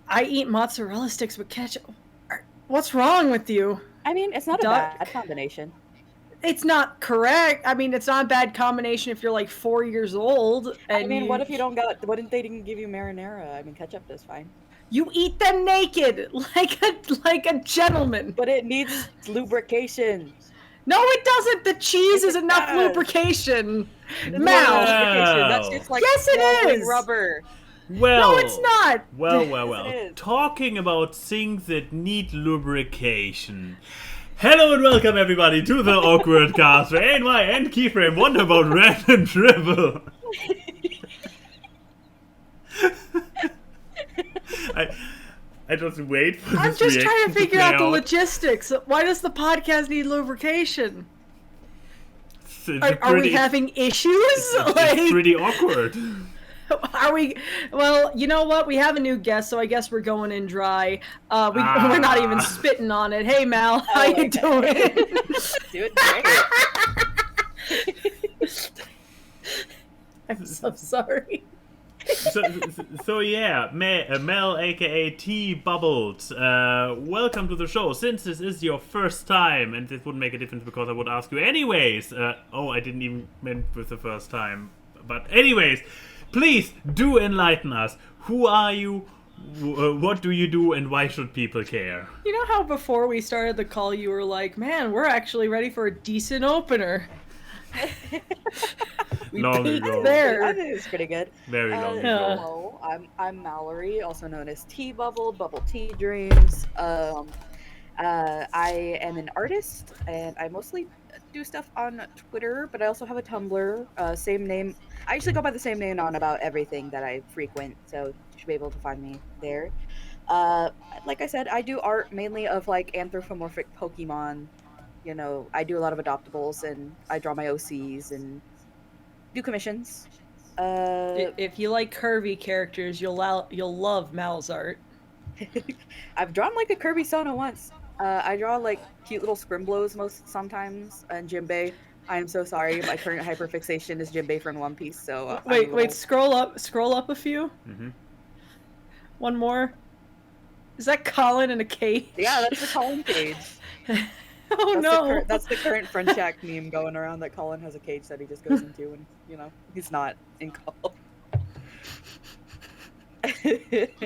I eat mozzarella sticks with ketchup. What's wrong with you? I mean, it's not a bad combination. It's not correct. I mean, it's not a bad combination if you're like 4 years old. And I mean, what if you don't got? What if they didn't give you marinara? I mean, ketchup does fine. You eat them naked, like a gentleman. But it needs lubrication. No, it doesn't. The cheese is enough lubrication. Mal. That's just like yes, it is rubber. Well, no, it's not. Well. Talking about things that need lubrication. Hello and welcome everybody to the AWKWARDCast, where ANY and Keyframe wonder about random dribble. I just wait for this I'm just trying to figure out the out. logistics. Why does the podcast need lubrication? Are pretty, we having issues? It's pretty awkward. Are we? Well, you know what? We have a new guest, so I guess we're going in dry. We're not even spitting on it. Hey, Mal, how you doing? Doing great. I'm so sorry. So yeah, Mel, aka T Bubbles, welcome to the show. Since this is your first time, and this wouldn't make a difference because I would ask you anyways. I didn't even mean with the first time, but anyways. Please do enlighten us. Who are you? What do you do? And why should people care? You know how before we started the call, you were like, "Man, we're actually ready for a decent opener." We long ago. There. I think it's pretty good. Very long ago. Hello, I'm Mallory, also known as T Bubble, Bubble Tea Dreams. I am an artist, and I mostly do stuff on Twitter, but I also have a Tumblr, same name. I actually go by the same name on about everything that I frequent, so you should be able to find me there. Like I said, I do art mainly of like anthropomorphic Pokemon. You know, I do a lot of adoptables, and I draw my OCs and do commissions. If you like curvy characters, you'll love Mal's art. I've drawn like a Kirby Sona once. I draw like cute little scrimblows sometimes, and Jinbei. I am so sorry. My current hyperfixation is Jinbei from One Piece. So wait, scroll up a few. Mm-hmm. One more. Is that Colin in a cage? Yeah, that's the Colin cage. That's the current Frenchak meme going around, that Colin has a cage that he just goes into, and he's not in call.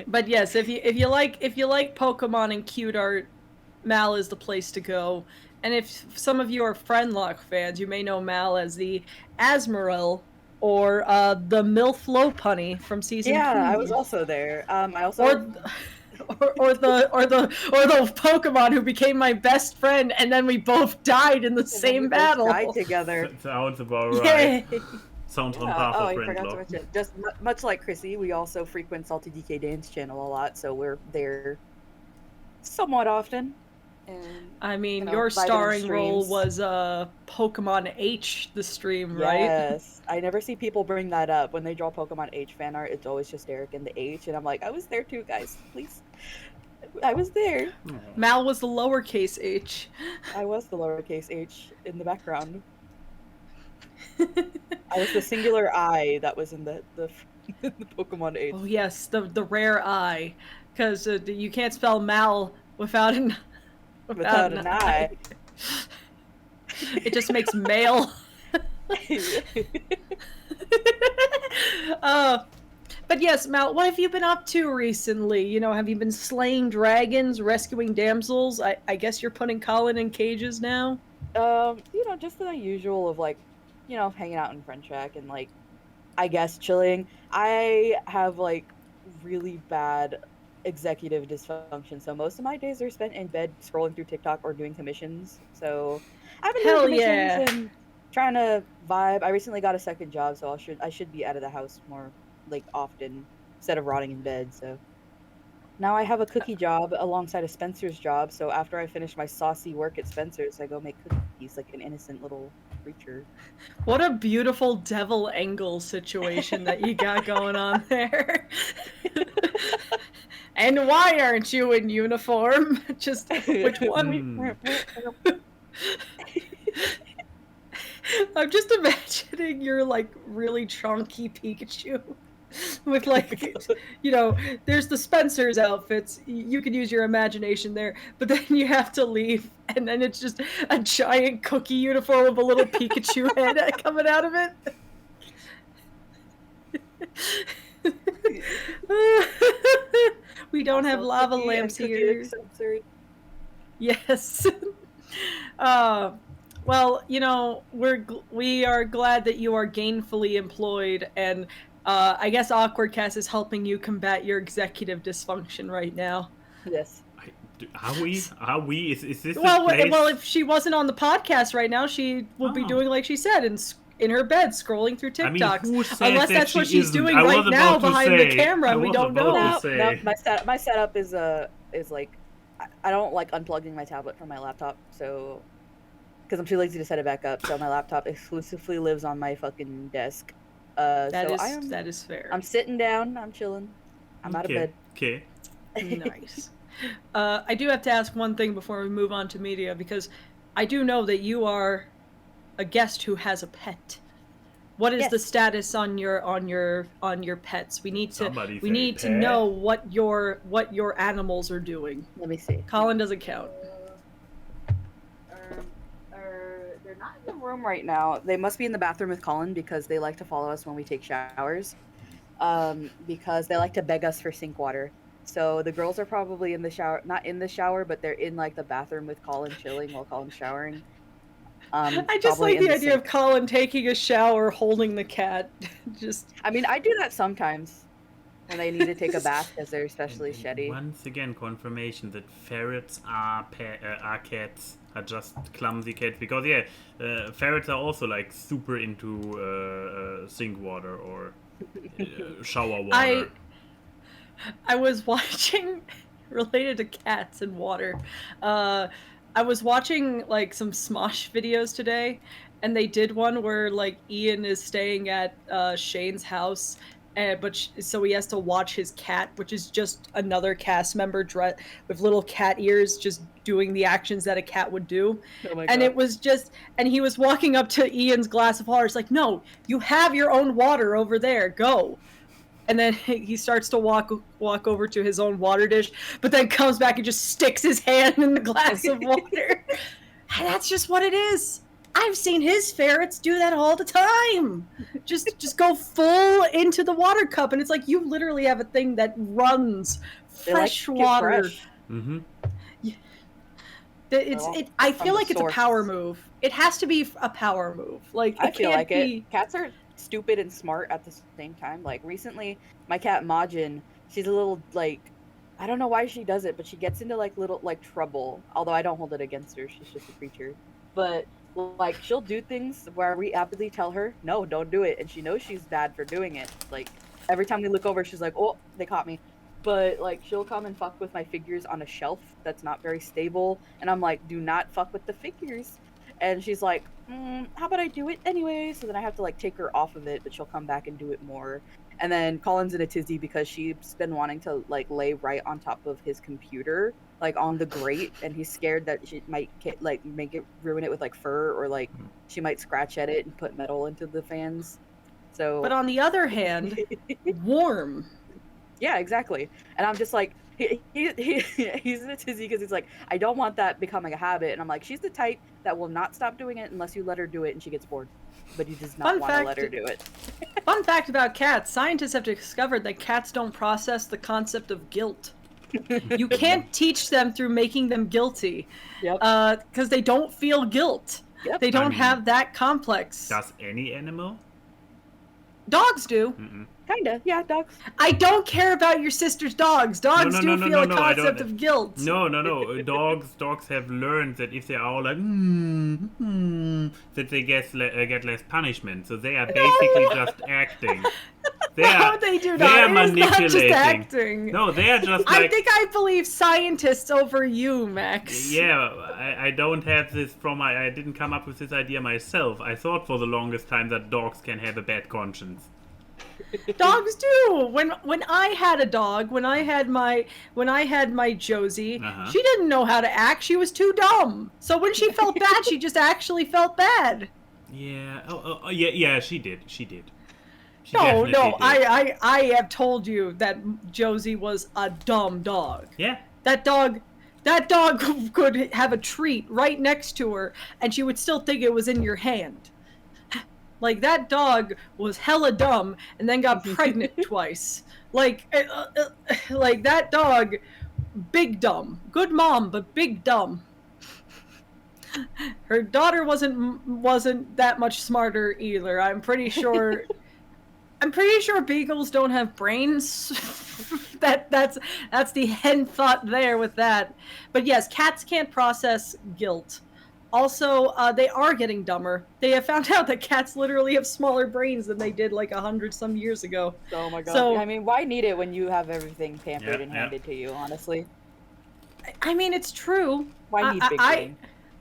But yes, if you like Pokemon and cute art, Mal is the place to go. And if some of you are Friendlock fans, you may know Mal as the Asmorel or the Milf Lopunny from season 2. Yeah, I was also there. I also or the Pokemon who became my best friend, and then we both died in the same battle. Died together. Sounds about right. Yay. Sounds on par for I forgot to Friendlock. mention. Just much like Chrissy, we also frequent Salty DK Dance channel a lot, so we're there somewhat often. And, I mean, your starring role was Pokemon H, the stream, right? Yes. I never see people bring that up. When they draw Pokemon H fan art, it's always just Eric and the H, and I'm like, I was there too, guys. Please. I was there. Mal was the lowercase h. I was the lowercase h in the background. I was the singular I that was in the Pokemon H. Oh yes, the rare I, because you can't spell Mal without an I. It just makes male. But yes, Mal, what have you been up to recently? Have you been slaying dragons, rescuing damsels? I guess you're putting Colin in cages now? Just the usual of like, hanging out in Frenchak and like, I guess chilling. I have like really bad executive dysfunction, so most of my days are spent in bed scrolling through TikTok or doing commissions. So I've been doing commissions and trying to vibe. I recently got a second job, so I should be out of the house more like often instead of rotting in bed. So now I have a cookie job alongside a Spencer's job, so after I finish my saucy work at Spencer's, I go make cookies like an innocent little creature. What a beautiful devil angle situation that you got going on there. And why aren't you in uniform? Just which one? I'm just imagining your like really chunky Pikachu. with like, there's the Spencer's outfits. You can use your imagination there, but then you have to leave, and then it's just a giant cookie uniform with a little Pikachu head coming out of it. We don't have lava lamps here. Yes. Well, we are glad that you are gainfully employed, and I guess AWKWARDCast is helping you combat your executive dysfunction right now. Yes. Are we? Is this well, the place? well, if she wasn't on the podcast right now, she would be doing like she said, in her bed scrolling through TikToks. I mean, who said Unless that that's what she's isn't? doing I was right now about to behind say- the camera. I We was don't know. about to No, say- my setup is like I don't like unplugging my tablet from my laptop, so because I'm too lazy to set it back up. So my laptop exclusively lives on my fucking desk. That is fair. I'm sitting down. I'm chilling. I'm out of bed. Okay. Nice. I do have to ask one thing before we move on to media, because I do know that you are a guest who has a pet. What is the status on your pets? We need to know what your animals are doing. Let me see. Colin doesn't count. They're not in the room right now. They must be in the bathroom with Colin because they like to follow us when we take showers. Because they like to beg us for sink water. So the girls are probably in the shower, not in the shower, but they're in like the bathroom with Colin chilling while Colin's showering. I just like the idea of Colin taking a shower holding the cat. I mean, I do that sometimes when they need to take a bath because they're especially shitty. Once again, confirmation that ferrets are cats, are just clumsy cats. Because ferrets are also like super into sink water or shower water. I was watching, related to cats and water, I was watching like some Smosh videos today, and they did one where like Ian is staying at Shane's house, so he has to watch his cat, which is just another cast member with little cat ears, just doing the actions that a cat would do. Oh my and God. it was just, and he was walking up to Ian's glass of water. It's like, no, you have your own water over there. Go. And then he starts to walk over to his own water dish, but then comes back and just sticks his hand in the glass of water. And that's just what it is. I've seen his ferrets do that all the time. Just go full into the water cup, and it's like you literally have a thing that runs fresh water. Fresh. Mm-hmm. I feel like it's a power move. It has to be a power move. Like I feel like be... it. Cats are stupid and smart at the same time. Like recently, my cat Majin, she's a little like, I don't know why she does it, but she gets into like little like trouble. Although I don't hold it against her, she's just a creature. But like she'll do things where we rapidly tell her, no, don't do it, and she knows she's bad for doing it. Like every time we look over, she's like, oh, they caught me. But like she'll come and fuck with my figures on a shelf that's not very stable, and I'm like, do not fuck with the figures. And she's like, how about I do it anyway? So then I have to like take her off of it, but she'll come back and do it more. And then Colin's in a tizzy because she's been wanting to like lay right on top of his computer, like on the grate, and he's scared that she might like ruin it with like fur, or like she might scratch at it and put metal into the fans. So, but on the other hand, warm. Yeah, exactly. And I'm just like, he's in a tizzy because he's like, I don't want that becoming a habit. And I'm like, she's the type that will not stop doing it unless you let her do it and she gets bored. But he does not want to let her do it. Fun fact about cats. Scientists have discovered that cats don't process the concept of guilt. You can't teach them through making them guilty. Yep. Because they don't feel guilt. Yep. They don't have that complex. Does any animal? Dogs do. Mm-mm. Kinda, yeah, dogs. I don't care about your sister's dogs. Dogs do feel a concept of guilt. No. Dogs have learned that if they are all like, that they get less punishment. So they are basically just acting. They do not. They are manipulating. Not just acting. No, they are just like. I think I believe scientists over you, Max. Yeah, I don't have this I didn't come up with this idea myself. I thought for the longest time that dogs can have a bad conscience. Dogs do. When I had a dog, when I had my Josie, she didn't know how to act. She was too dumb. So when she felt bad, she just actually felt bad. Yeah. Yeah. She did. She No, definitely no, did. I have told you that Josie was a dumb dog. Yeah. That dog could have a treat right next to her, and she would still think it was in your hand. Like, that dog was hella dumb and then got pregnant twice. Like that dog, big dumb. Good mom, but big dumb. Her daughter wasn't that much smarter either. I'm pretty sure beagles don't have brains. that's the end thought there with that. But yes, cats can't process guilt. Also, they are getting dumber. They have found out that cats literally have smaller brains than they did like 100 some years ago. Oh my god. So, I mean, why need it when you have everything pampered Yep, and yep. handed to you, honestly? I mean, it's true. Why need big brain?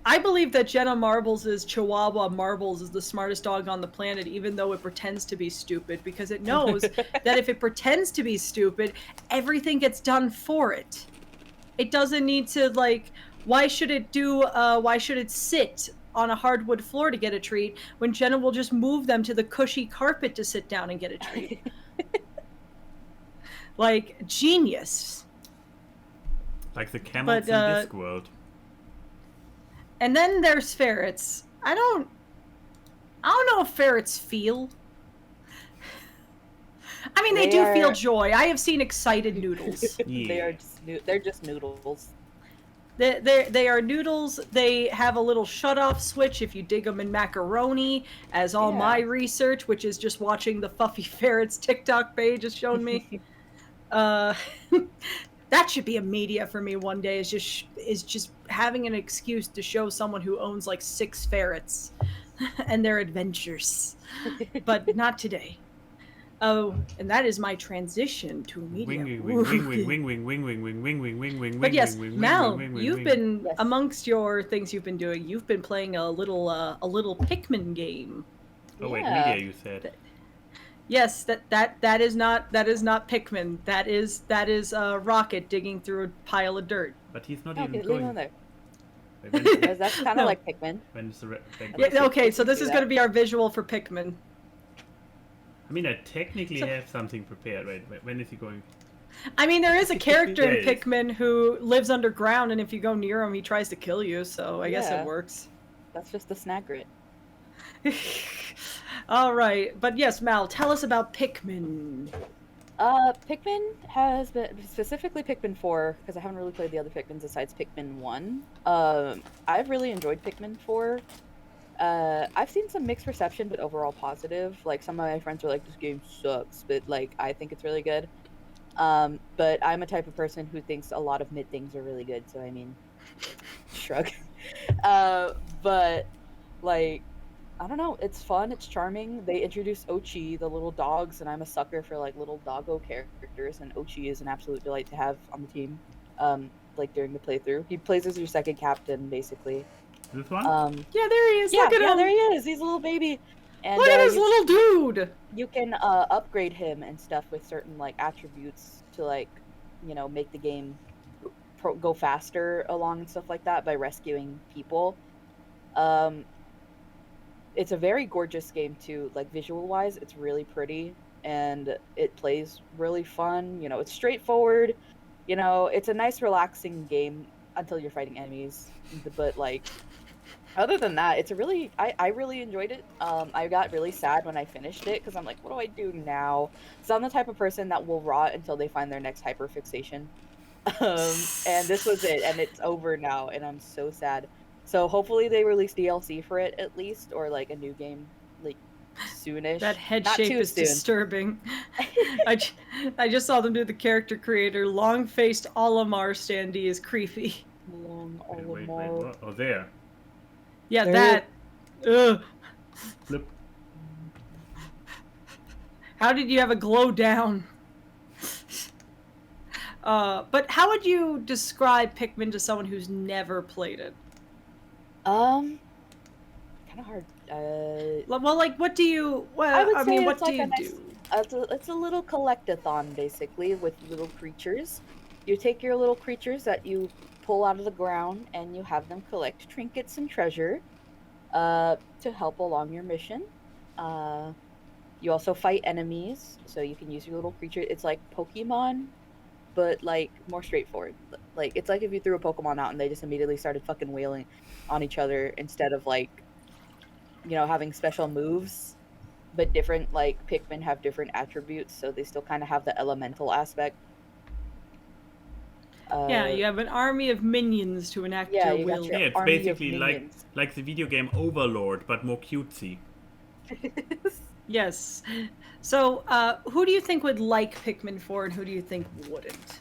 I believe that Jenna Marbles' Chihuahua Marbles is the smartest dog on the planet, even though it pretends to be stupid, because it knows that if it pretends to be stupid, everything gets done for it. It doesn't need to, like, why should it sit on a hardwood floor to get a treat when Jenna will just move them to the cushy carpet to sit down and get a treat? Like, genius. Like the camels in Discworld. And then there's ferrets. I don't know if ferrets feel. I mean, they do feel joy. I have seen excited noodles. Yeah. They're just noodles. They are noodles. They have a little shut-off switch if you dig them in macaroni, as all my research, which is just watching the Fuffy Ferrets TikTok page, has shown me. That should be a media for me one day, is just having an excuse to show someone who owns like 6 ferrets and their adventures. But not today. Oh, and that is my transition to media. But yes, Mal, you've been amongst your things you've been doing. You've been playing a little Pikmin game. Oh wait, media you said. Yes, that is not Pikmin. That is Rocket digging through a pile of dirt. But he's not Okay, even leave him going. there. Wait, Because that's kind of like Pikmin. when is the Yeah, okay, so this is going to be our visual for Pikmin. I mean, I technically have something prepared. Wait, when is he going? I mean, there is a character in Yes. Pikmin who lives underground, and if you go near him, he tries to kill you, so I guess it works. That's just the Snagrit. All right, but yes, Mal, tell us about Pikmin. Pikmin has been, specifically Pikmin 4, because I haven't really played the other Pikmins besides Pikmin 1. I've really enjoyed Pikmin 4. I've seen some mixed reception, but overall positive. Like, some of my friends are like, this game sucks, but like, I think it's really good. But I'm a type of person who thinks a lot of mid things are really good, so I mean, shrug. But like, I don't know, it's fun, it's charming. They introduced Ochi, the little dogs, and I'm a sucker for like little doggo characters, and Ochi is an absolute delight to have on the team. Like during the playthrough, he plays as your second captain, basically. This one? Yeah, there he is. Yeah, Look at him. there he is. He's a little baby. And Look at his little dude. you can upgrade him and stuff with certain like attributes to like, you know, make the game go faster along and stuff like that by rescuing people. It's a very gorgeous game too, like visual wise, it's really pretty and it plays really fun. You know, it's straightforward. You know, it's a nice relaxing game until you're fighting enemies. But like, other than that, it's a really, I really enjoyed it. I got really sad when I finished it because I'm like, what do I do now? So I'm the type of person that will rot until they find their next hyperfixation. And this was it, and it's over now, and I'm so sad. So hopefully they release DLC for it at least, or like a new game, like soonish. That head Not shape too is soon. disturbing. I just saw them do the character creator. Long-faced Olimar standee is creepy. Long Wait, Olimar. what? Oh, there. Yeah, There- that. Ugh. Flip. How did you have a glow down? But how would you describe Pikmin to someone who's never played it? Kind of hard. Well, like, what do you? Well, I would I say mean, what it's do like you a nice- do? it's a little collectathon basically with little creatures. You take your little creatures that you pull out of the ground and you have them collect trinkets and treasure to help along your mission. You also fight enemies, so you can use your little creature. It's like Pokemon, but like more straightforward. Like it's like if you threw a Pokemon out and they just immediately started fucking wailing on each other instead of like, having special moves. But different, like Pikmin have different attributes, so they still kind of have the elemental aspect. Yeah, you have an army of minions to enact Yeah, your you got will. your Yeah, it's army of basically minions. like the video game Overlord, but more cutesy. Yes. So, who do you think would like Pikmin 4 and who do you think wouldn't?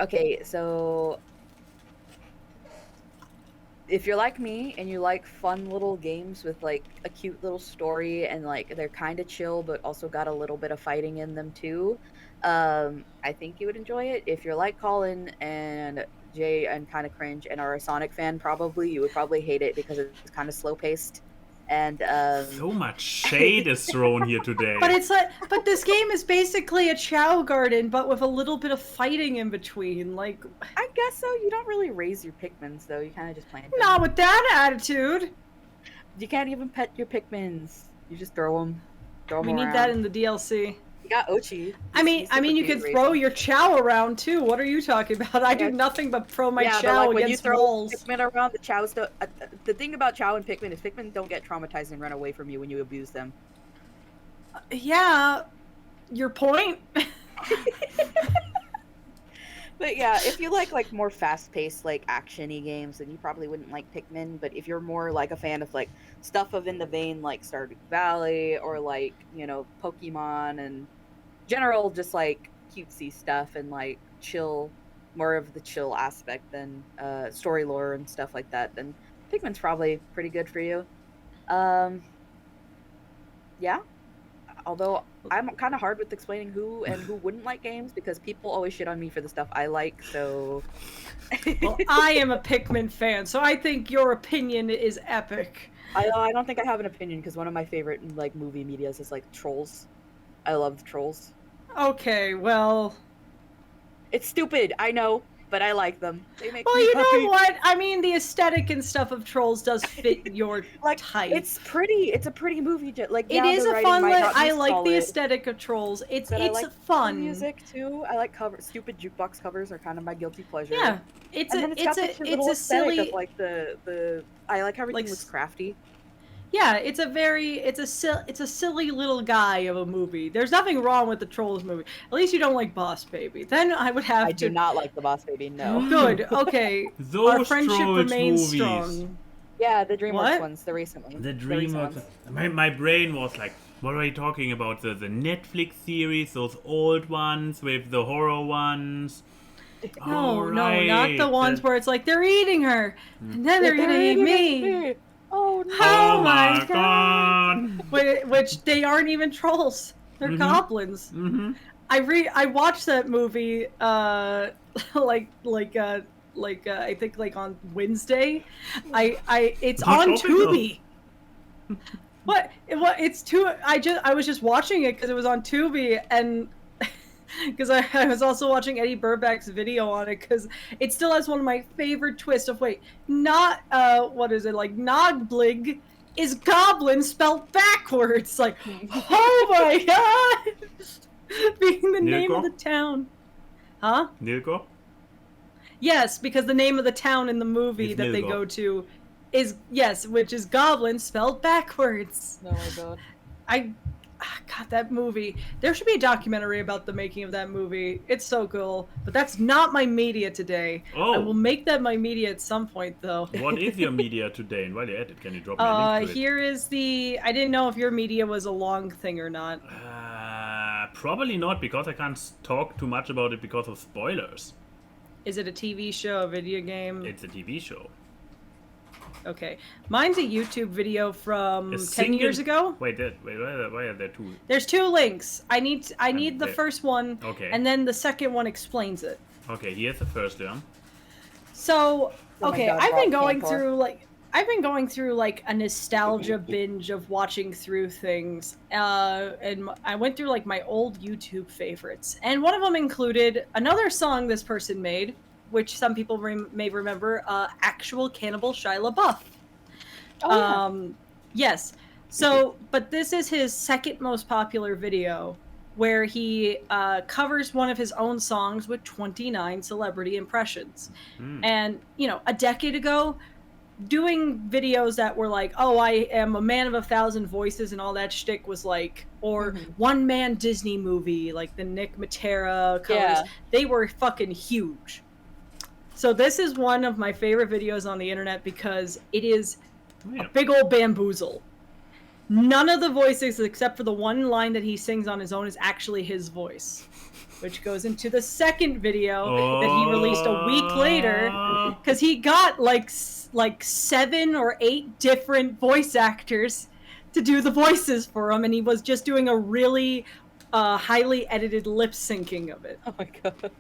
Okay, so if you're like me and you like fun little games with like a cute little story and like they're kind of chill but also got a little bit of fighting in them too, I think you would enjoy it. If you're like Colin and Jay and kind of cringe and are a Sonic fan, probably you would probably hate it because it's kind of slow paced and So much shade is thrown here today. But it's like, but this game is basically a Chow Garden, but with a little bit of fighting in between. Like, I guess so. You don't really raise your Pikmins though. You kind of just plant them. not with that attitude. You can't even pet your Pikmins. You just throw them. We need that in the DLC. You got Ochi. I mean, you could throw your Chow around too. What are you talking about? I do nothing but throw my Chow but like when you against throw walls. Pikmin around, the Chows don't. The thing about Chow and Pikmin is Pikmin don't get traumatized and run away from you when you abuse them. Yeah, your point. But yeah, if you like more fast-paced, like action-y games, then you probably wouldn't like Pikmin. But if you're more like a fan of like stuff of in the vein like Stardew Valley or like Pokemon and general just like cutesy stuff and like chill, more of the chill aspect than story lore and stuff like that, then Pikmin's probably pretty good for you. Yeah. Although I'm kind of hard with explaining who and who wouldn't like games because people always shit on me for the stuff I like, so... Well, I am a Pikmin fan, so I think your opinion is epic. I don't think I have an opinion because one of my favorite like movie medias is like Trolls. I love Trolls. Okay, well... It's stupid, I know, but I like them. They make Well, me you happy. know what? I mean, the aesthetic and stuff of Trolls does fit your Like, type. it's pretty. It's a pretty movie. Like, It is the a writing fun. might not be I like the solid, aesthetic of Trolls. It's but I like fun. music too. I like stupid jukebox covers are kind of my guilty pleasure. Yeah, it's and then it's got the cute little a aesthetic silly. of like the I like how everything Like, looks crafty. Yeah, it's a silly little guy of a movie. There's nothing wrong with the Trolls movie. At least you don't like Boss Baby. Then I would have I to. do not like the Boss Baby. No. Good. Okay. Those Our friendship Trolls remains movies. strong. Yeah, the DreamWorks What? ones, the recent ones. The recent DreamWorks. ones. My brain was like, what are you talking about? The Netflix series, those old ones with the horror ones. No, All no, not the right. ones where it's like they're eating her, and then they're gonna eat me. Oh no! Oh my god! Which they aren't even trolls; they're goblins. Mm-hmm. I watched that movie I think like on Wednesday. It's on Tubi. What it's too I was just watching it because it was on Tubi and because I was also watching Eddie Burback's video on it because it still has one of my favorite twists of not what is it like Nogblig is goblin spelled backwards, like oh my god, being the name of the town. Huh? Nilko? Yes, because the name of the town in the movie It's that they Nilgo. go to is which is goblin spelled backwards. Oh my god! God, that movie. There should be a documentary about the making of that movie. It's so cool. But that's not my media today. Oh. I will make that my media at some point, though. What is your media today? And while you're at it, can you drop me a link to it? Here is the... I didn't know if your media was a long thing or not. Probably not, because I can't talk too much about it because of spoilers. Is it a TV show, a video game? It's a TV show. Okay. Mine's a YouTube video from 10 years ago. Wait, why are there two? There's two links. I need the there- first one, Okay. and then the second one explains it. Okay, here's the first one. So, Oh my okay, God, I've been Rob going Cantor. through a nostalgia binge of watching through things, and I went through my old YouTube favorites, and one of them included another song this person made, which some people may remember, Actual Cannibal Shia LaBeouf. Oh, yeah. Yes. So, but this is his second most popular video, where he covers one of his own songs with 29 celebrity impressions. And, a decade ago, doing videos that were like, oh, I am a man of 1,000 voices and all that shtick was like, or one-man Disney movie, like the Nick Matera colors, they were fucking huge. So this is one of my favorite videos on the internet because it is a big old bamboozle. None of the voices, except for the one line that he sings on his own, is actually his voice. Which goes into the second video that he released a week later, because he got like 7 or 8 different voice actors to do the voices for him, and he was just doing a really highly edited lip syncing of it. Oh my god.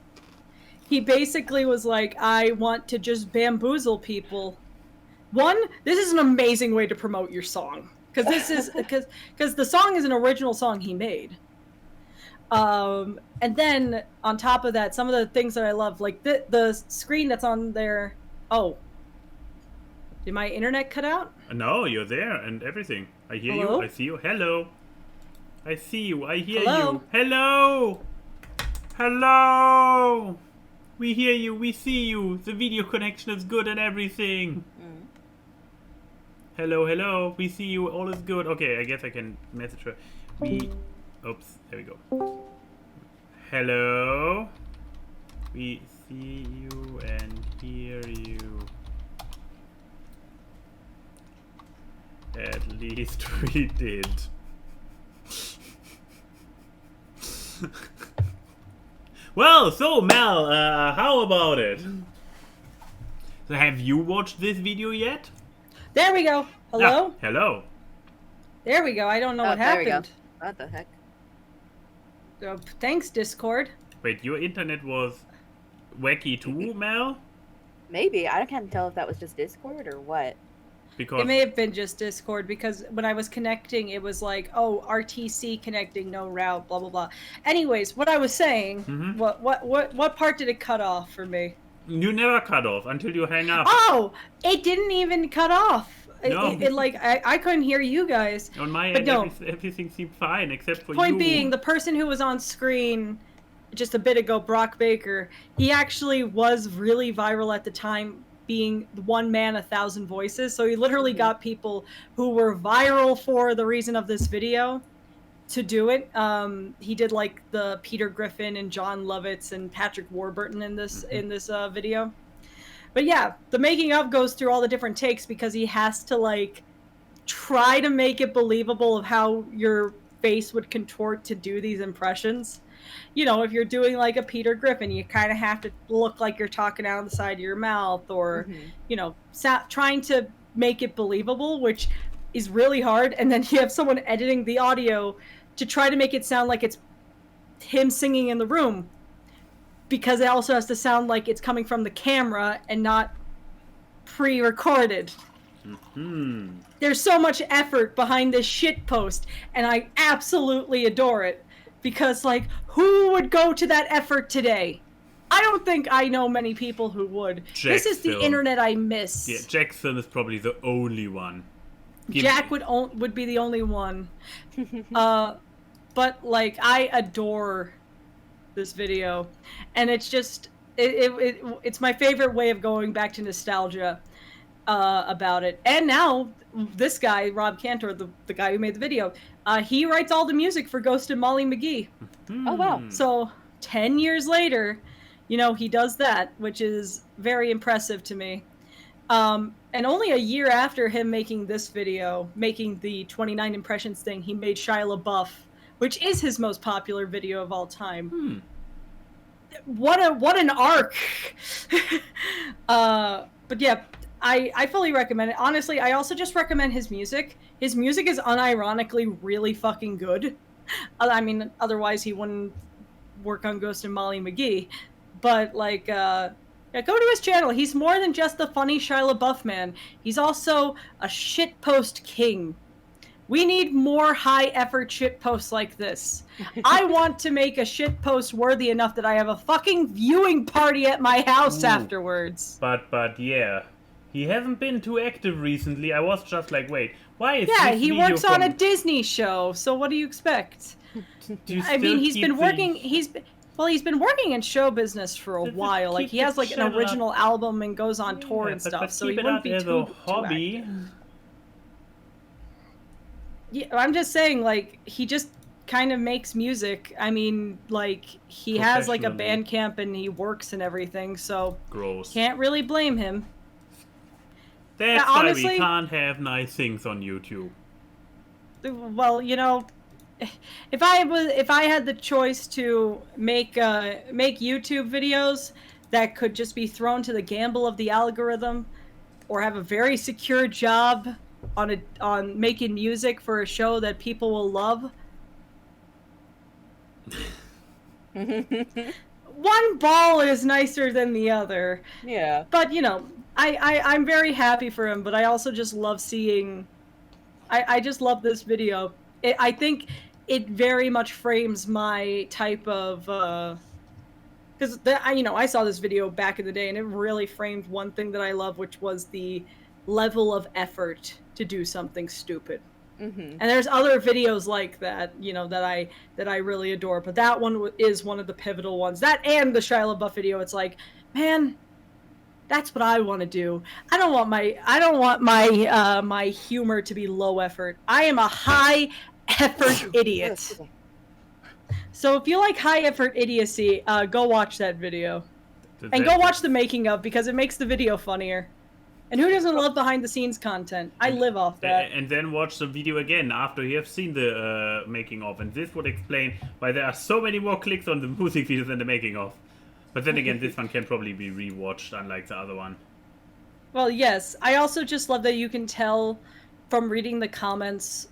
He basically was like, I want to just bamboozle people. One, this is an amazing way to promote your song. Because the song is an original song he made. And then on top of that, some of the things that I love, like the screen that's on there. Oh, did my internet cut out? No, you're there and everything. I hear Hello? you. I see you. Hello. I see you. I hear Hello? you. Hello. Hello. We hear you. We see you. The video connection is good and everything. Hello, hello. We see you. All is good. Okay, I guess I can message her. Oops. There we go. Hello. We see you and hear you. At least we did. Well, so Mel, how about it? So have you watched this video yet? There we go. Hello? Ah, hello. There we go. I don't know what there we go. happened. What the heck? Thanks, Discord. Wait, your internet was wacky too, Mel? Maybe. I can't tell if that was just Discord or what. Because It may have been just Discord, because when I was connecting, it was like, oh, RTC connecting, no route, blah, blah, blah. Anyways, what I was saying, what part did it cut off for me? you never cut off until you hang up. Oh, it didn't even cut off. No. I couldn't hear you guys. On my But end, no. everything seemed fine except for you. Point being, the person who was on screen just a bit ago, Brock Baker, he actually was really viral at the time, being one man, 1,000 voices. So he literally got people who were viral for the reason of this video to do it. He did like the Peter Griffin and John Lovitz and Patrick Warburton in this video. But yeah, the making of goes through all the different takes because he has to like try to make it believable of how your face would contort to do these impressions. You know, if you're doing like a Peter Griffin, you kind of have to look like you're talking out of the side of your mouth, or you know, trying to make it believable, which is really hard. And then you have someone editing the audio to try to make it sound like it's him singing in the room, because it also has to sound like it's coming from the camera and not pre-recorded. There's so much effort behind this shit post, and I absolutely adore it, because like, who would go to that effort today? I don't think I know many people who would. This is the internet I miss. Yeah, Jackson is probably the only one. Jack would be the only one. But like, I adore this video, and it's just it's my favorite way of going back to nostalgia about it. And now this guy, Rob Cantor, the guy who made the video, he writes all the music for Ghost and Molly McGee. Oh wow. So 10 years later, you know, he does that, which is very impressive to me. And only a year after him making this video, making the 29 impressions thing, he made Shia LaBeouf, which is his most popular video of all time. What an arc. But yeah, I fully recommend it. Honestly, I also just recommend his music. His music is unironically really fucking good. I mean, otherwise he wouldn't work on Ghost and Molly McGee. But like, yeah, go to his channel. He's more than just the funny Shia LaBeouf man. He's also a shitpost king. We need more high-effort shitposts like this. I want to make a shitpost worthy enough that I have a fucking viewing party at my house afterwards. But yeah, He hasn't been too active recently. I was just like, wait, why is Yeah, this he video works on a from- Disney show, so what do you expect? Do you I mean, still he's keep been the- working. He's been working in show business for a Just while. Like keep he the has like an channel up. original album and goes on tour Yeah, and stuff. but So keep he it wouldn't up be as too a hobby. active. Yeah, I'm just saying, like he just kind of makes music. I mean, like he has like a Professionally. Bandcamp and he works and everything. So Gross. can't really blame him. That's Yeah, why honestly- we can't have nice things on YouTube. Well, you know, if I had the choice to make YouTube videos that could just be thrown to the gamble of the algorithm, or have a very secure job on making music for a show that people will love, one ball is nicer than the other. Yeah. But you know, I'm very happy for him, but I also just love seeing. I just love this video. I think it very much frames my type of. Because I saw this video back in the day, and it really framed one thing that I love, which was the level of effort to do something stupid. Mm-hmm. And there's other videos like that, that I really adore. But that one is one of the pivotal ones. That and the Shia LaBeouf video. It's like, man, that's what I want to do. I don't want my humor to be low effort. I am a high effort idiot. So if you like high effort idiocy, go watch that video. And go watch the making of, because it makes the video funnier. And who doesn't love behind the scenes content? I live off that. And then watch the video again after you have seen the making of, and this would explain why there are so many more clicks on the music video than the making of. But then again, this one can probably be rewatched, unlike the other one. Well, yes. I also just love that you can tell from reading the comments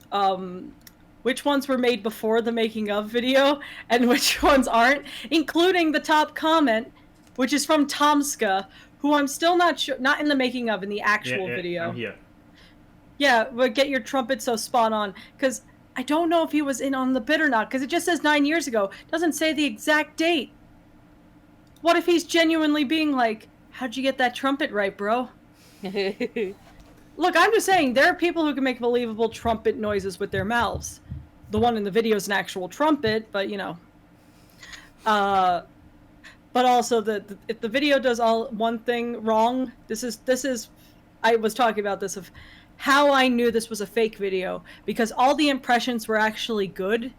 which ones were made before the making of video and which ones aren't, including the top comment, which is from Tomska, who I'm still not sure, not in the making of, in the actual video. I'm here. Yeah, but get your trumpet so spot on, because I don't know if he was in on the bit or not, because it just says 9 years ago. Doesn't say the exact date. What if he's genuinely being like, how'd you get that trumpet right, bro? Look, I'm just saying, there are people who can make believable trumpet noises with their mouths. The one in the video is an actual trumpet, but you know. But also, if the video does one thing wrong, this is, I was talking about this, of how I knew this was a fake video, because all the impressions were actually good.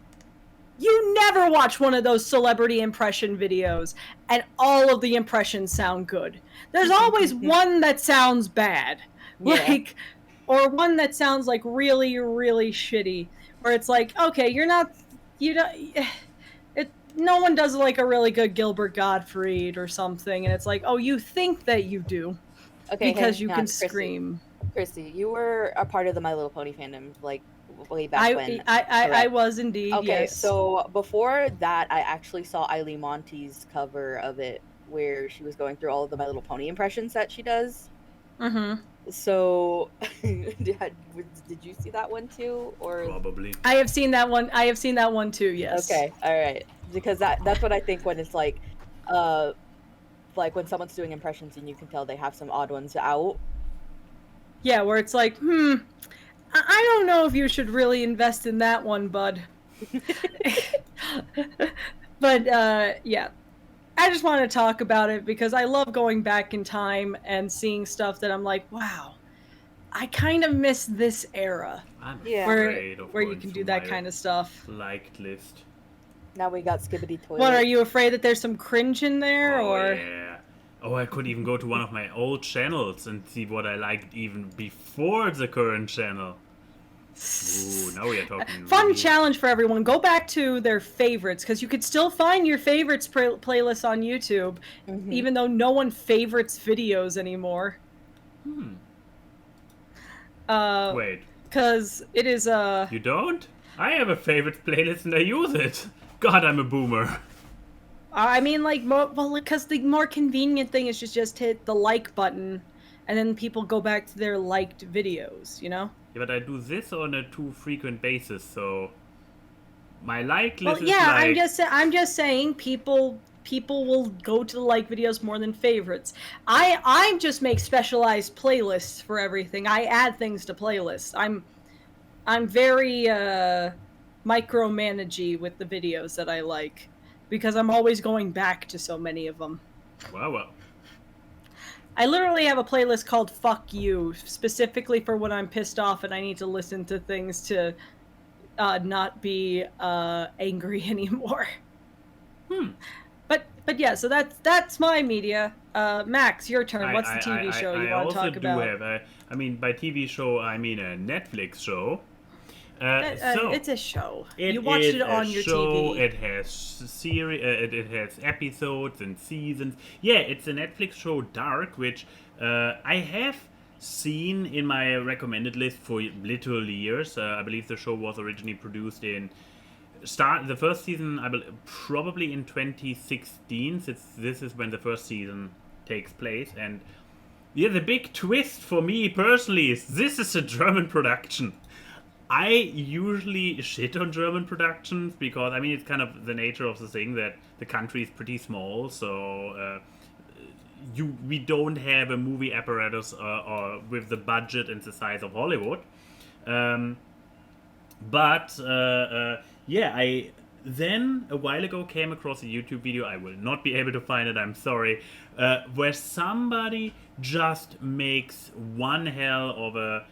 You never watch one of those celebrity impression videos, and all of the impressions sound good. There's always one that sounds bad. Yeah. Like, or one that sounds like really, really shitty. Where it's like, okay, no one does like a really good Gilbert Gottfried or something, and it's like, oh, you think that you do, Okay, because hang you on, can Chrissy. scream. Chrissy, you were a part of the My Little Pony fandom, like way back when. I correct? was indeed. Okay, Yes. so before that, I actually saw Eileen Monty's cover of it, where she was going through all of the My Little Pony impressions that she does. Mm-hmm. So, did you see that one too, or? Probably. I have seen that one. I have seen that one too. Yes. Okay, all right, because that's what I think when it's like when someone's doing impressions and you can tell they have some odd ones out. Yeah, where it's like, I don't know if you should really invest in that one, bud. But yeah, I just want to talk about it because I love going back in time and seeing stuff that I'm like, wow, I kind of miss this era I'm Yeah. afraid of where you going can through do that my kind of stuff. liked list. Now we got Skibbity Toilet. What, are you afraid that there's some cringe in there, Oh, or? yeah. Oh, I could even go to one of my old channels and see what I liked even before the current channel. Ooh, now we are talking. Fun really- challenge for everyone. Go back to their favorites, because you could still find your favorites playlists on YouTube, Mhm. even though no one favorites videos anymore. Wait, Because it is you don't? I have a favorite playlist and I use it. God, I'm a boomer. I mean, like, because the more convenient thing is just hit the like button, and then people go back to their liked videos, you know? Yeah, but I do this on a too frequent basis, so my like Well, list yeah, is like... I'm just saying, people people will go to the like videos more than favorites. I just make specialized playlists for everything. I add things to playlists. I'm very micromanagey with the videos that I like because I'm always going back to so many of them. Wow. I literally have a playlist called Fuck You, specifically for when I'm pissed off and I need to listen to things to not be angry anymore. But yeah, so that's my media. Max, your turn. What's the TV show you want to talk about? I mean, by TV show, I mean a Netflix show. It's a show. You watched it on your TV. It has it has episodes and seasons. Yeah, it's a Netflix show, Dark, which I have seen in my recommended list for literal years. I believe the show was originally produced in the first season, probably in 2016. Since this is when the first season takes place, and yeah, the big twist for me personally is this is a German production. I usually shit on German productions because, I mean, it's kind of the nature of the thing that the country is pretty small, so we don't have a movie apparatus or with the budget and the size of Hollywood. Yeah, I then a while ago came across a YouTube video, I will not be able to find it, I'm sorry, where somebody just makes one hell of a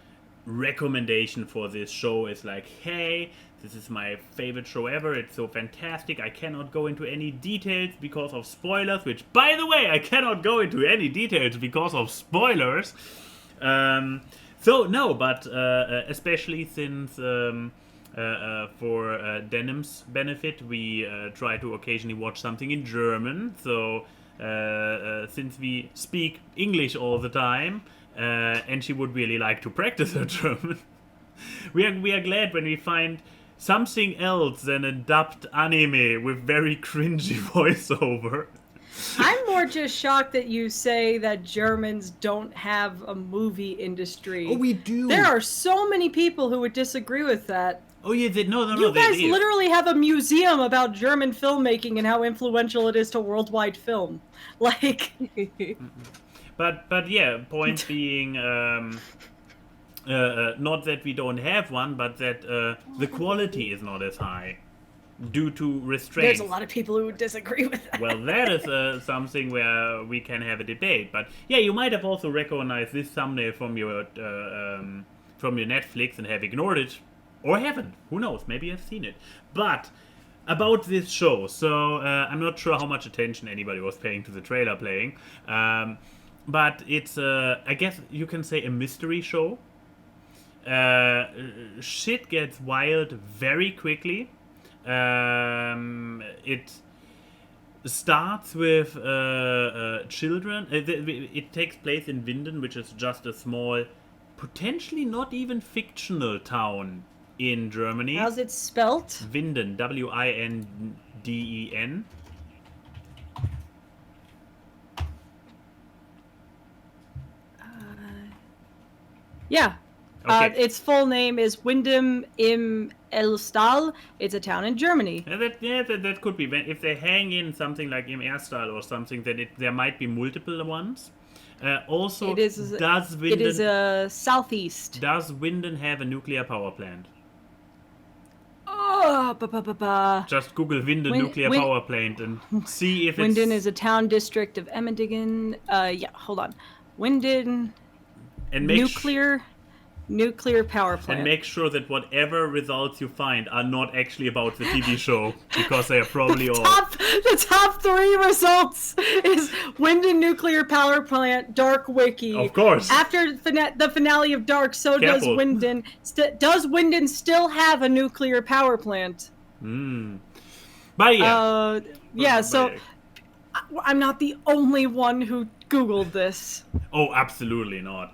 recommendation for this show. Is like, hey, this is my favorite show ever, it's so fantastic, I cannot go into any details because of spoilers, which, by the way, I cannot go into any details because of spoilers. Especially since for Denim's benefit, we try to occasionally watch something in German, so since we speak English all the time, and she would really like to practice her German, we are glad when we find something else than a dubbed anime with very cringy voiceover. I'm more just shocked that you say that Germans don't have a movie industry. Oh, we do. There are so many people who would disagree with that. Oh yeah, no. You guys literally have a museum about German filmmaking and how influential it is to worldwide film. Like, but yeah, point being, not that we don't have one, but that the quality is not as high due to restraints. There's a lot of people who would disagree with that. Well, that is something where we can have a debate. But yeah, you might have also recognized this thumbnail from your Netflix and have ignored it. Or haven't. Who knows? Maybe I've seen it. But about this show. So I'm not sure how much attention anybody was paying to the trailer playing. But it's, I guess you can say, a mystery show. Shit gets wild very quickly. It starts with children. It takes place in Winden, which is just a small, potentially not even fictional town in Germany. How's it spelt? Winden, W-I-N-D-E-N. Yeah. Okay. Its full name is Windem im Elstall. It's a town in Germany. That could be. If they hang in something like im Erstal or something, then there might be multiple ones. Also, it is southeast. Does Winden have a nuclear power plant? Just Google Winden nuclear power plant and see if Winden is a town district of Emmendingen. Yeah, hold on. Winden and nuclear power plant. And make sure that whatever results you find are not actually about the TV show, because they are probably the top 3 results is Winden nuclear power plant, Dark Wiki. Of course. After the finale of Dark, does Winden. Does Winden still have a nuclear power plant? But yeah. I'm not the only one who Googled this. Oh, absolutely not.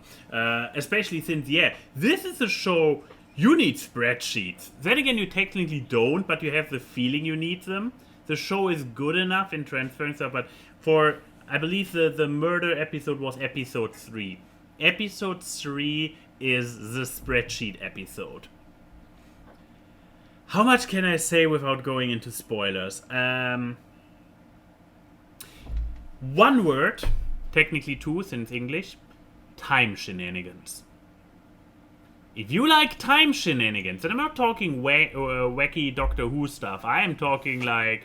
Especially since, this is a show you need spreadsheets. Then again, you technically don't, but you have the feeling you need them. The show is good enough in transferring stuff, but I believe the murder episode was episode 3. Episode 3 is the spreadsheet episode. How much can I say without going into spoilers? One word, technically two since English, time shenanigans. If you like time shenanigans, and I'm not talking wacky Doctor Who stuff, I am talking like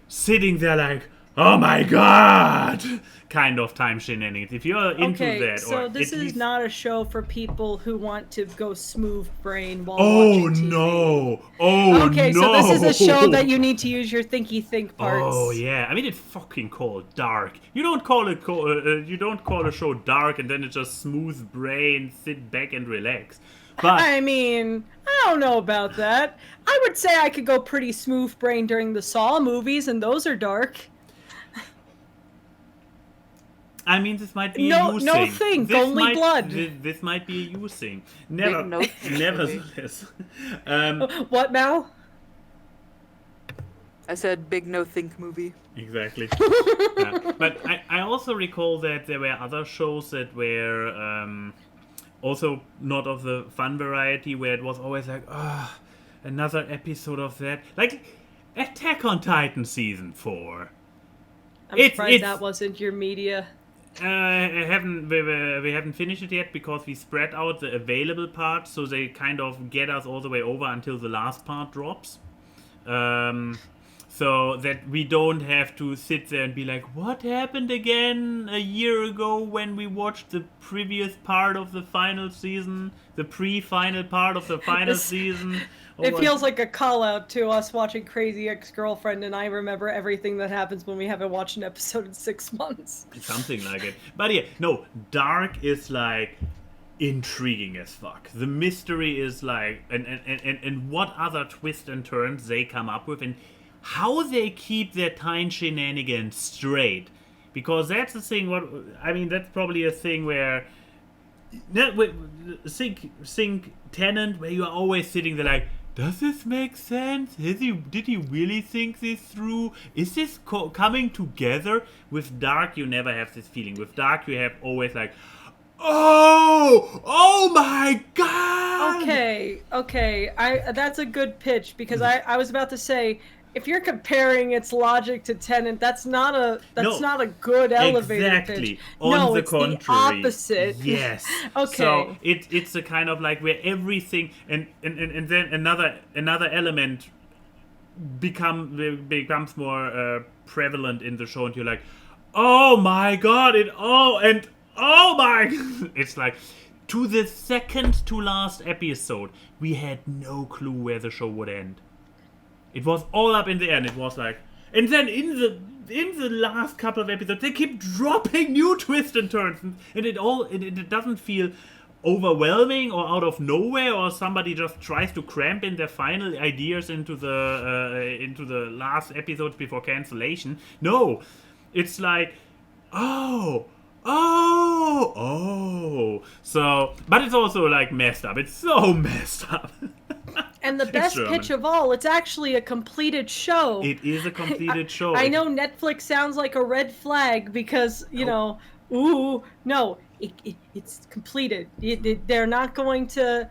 sitting there like, oh my god, kind of time shenanigans. If you're into that, so or this at is least... not a show for people who want to go smooth brain while Oh watching TV. no! Oh okay, no! so this is a show that you need to use your thinky think parts. Oh yeah, I mean it's fucking called dark. You don't call a show dark and then it's just smooth brain, sit back and relax. But I mean, I don't know about that. I would say I could go pretty smooth brain during the Saw movies, and those are dark. I mean, this might be No, a you no thing. think, This only might- blood. This might be a you thing. Big no think Nevertheless. What, Mal? I said big no think movie. Exactly. But I also recall that there were other shows that were also not of the fun variety, where it was always like, another episode of that. Like Attack on Titan Season 4. I'm surprised that wasn't your media. We haven't finished it yet because we spread out the available parts, so they kind of get us all the way over until the last part drops. So that we don't have to sit there and be like, what happened again a year ago when we watched the previous part of the final season, the pre-final part of the final season? It feels like a call-out to us watching Crazy Ex-Girlfriend, and I remember everything that happens when we haven't watched an episode in 6 months. Something like it. But yeah, no, Dark is like intriguing as fuck. The mystery is like, and what other twists and turns they come up with, and how they keep their time shenanigans straight. Because that's the thing, that's probably a thing where, think Tennant, where you are always sitting there like, does this make sense? Did he really think this through? Is this coming together? With Dark, you never have this feeling. With Dark, you have always like, oh my god! Okay, that's a good pitch, because I was about to say, if you're comparing its logic to Tenet, that's not a good elevator pitch. On the it's contrary. the opposite. Yes. Okay. So it's a kind of like where everything and then another element becomes more prevalent in the show, and you're like, oh my god! It's like, to the second to last episode, we had no clue where the show would end. It was all up in the air, and it was like, and then in the last couple of episodes, they keep dropping new twists and turns, and it doesn't feel overwhelming or out of nowhere, or somebody just tries to cramp in their final ideas into the last episodes before cancellation. No, it's like, oh. So, but it's also like messed up. It's so messed up. And the best pitch of all, it's actually a completed show. It is a completed show. I know Netflix sounds like a red flag because, it's completed. They're not going to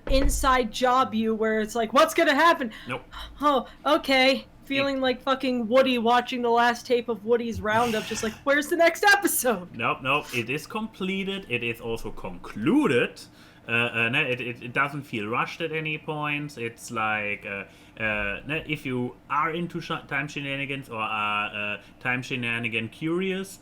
inside job you where it's like, what's gonna happen? Nope. Oh, okay. Feeling like fucking Woody watching the last tape of Woody's Roundup, just like, where's the next episode? Nope. It is completed. It is also concluded. It doesn't feel rushed at any point. It's like, if you are into time shenanigans or are time shenanigan curious,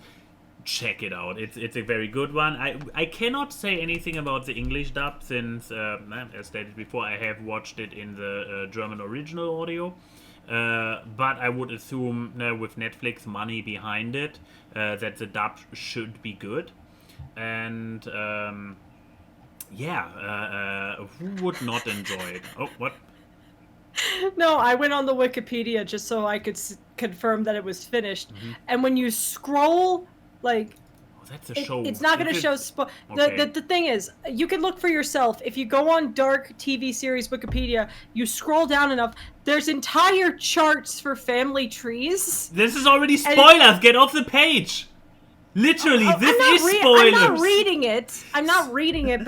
check it out. It's a very good one. I cannot say anything about the English dub since, as stated before, I have watched it in the German original audio. But I would assume with Netflix money behind it, that the dub should be good. And who would not enjoy it? Oh, what? No, I went on the Wikipedia just so I could confirm that it was finished. Mm-hmm. And when you scroll, like, that's a show. It's not going to show. Okay. The thing is, you can look for yourself. If you go on Dark TV series Wikipedia, you scroll down enough. There's entire charts for family trees. This is already spoilers. Get off the page. Literally, Oh, this is spoilers. I'm not reading it,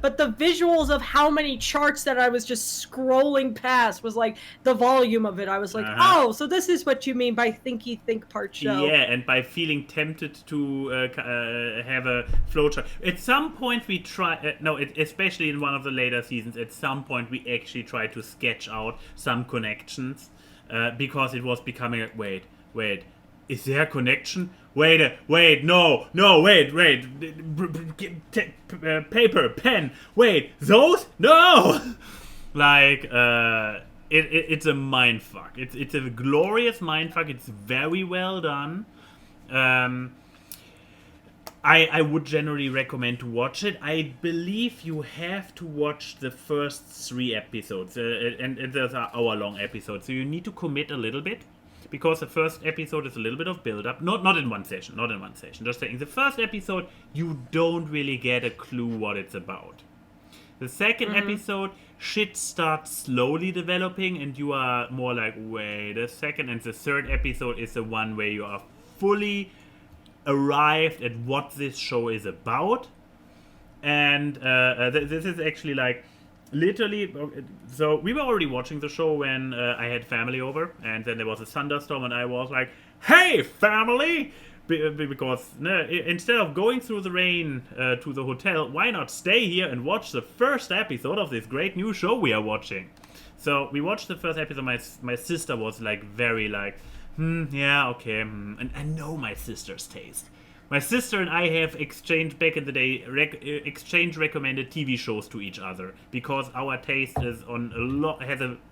but the visuals of how many charts that I was just scrolling past was like the volume of it. I was like, oh, so this is what you mean by thinky think part show. Yeah, and by feeling tempted to have a flowchart. At some point we try, especially in one of the later seasons, at some point we actually tried to sketch out some connections because it was becoming like, wait, is there a connection? Wait, no, wait, paper, pen, wait, those? No! Like, it's a mindfuck. It's a glorious mindfuck. It's very well done. I would generally recommend to watch it. I believe you have to watch the first 3 episodes, and those are hour-long episodes, so you need to commit a little bit. Because the first episode is a little bit of build-up. Not in one session. Just saying, the first episode, you don't really get a clue what it's about. The second episode, shit starts slowly developing, and you are more like, wait a second. And the third episode is the one where you are fully arrived at what this show is about. And this is actually like... Literally, so we were already watching the show when I had family over, and then there was a thunderstorm, and I was like, "Hey, family!" Because instead of going through the rain to the hotel, why not stay here and watch the first episode of this great new show we are watching? So we watched the first episode. My sister was like very like, yeah, okay, and I know my sister's taste. My sister and I have exchanged back in the day, recommended TV shows to each other because our taste is on a lot.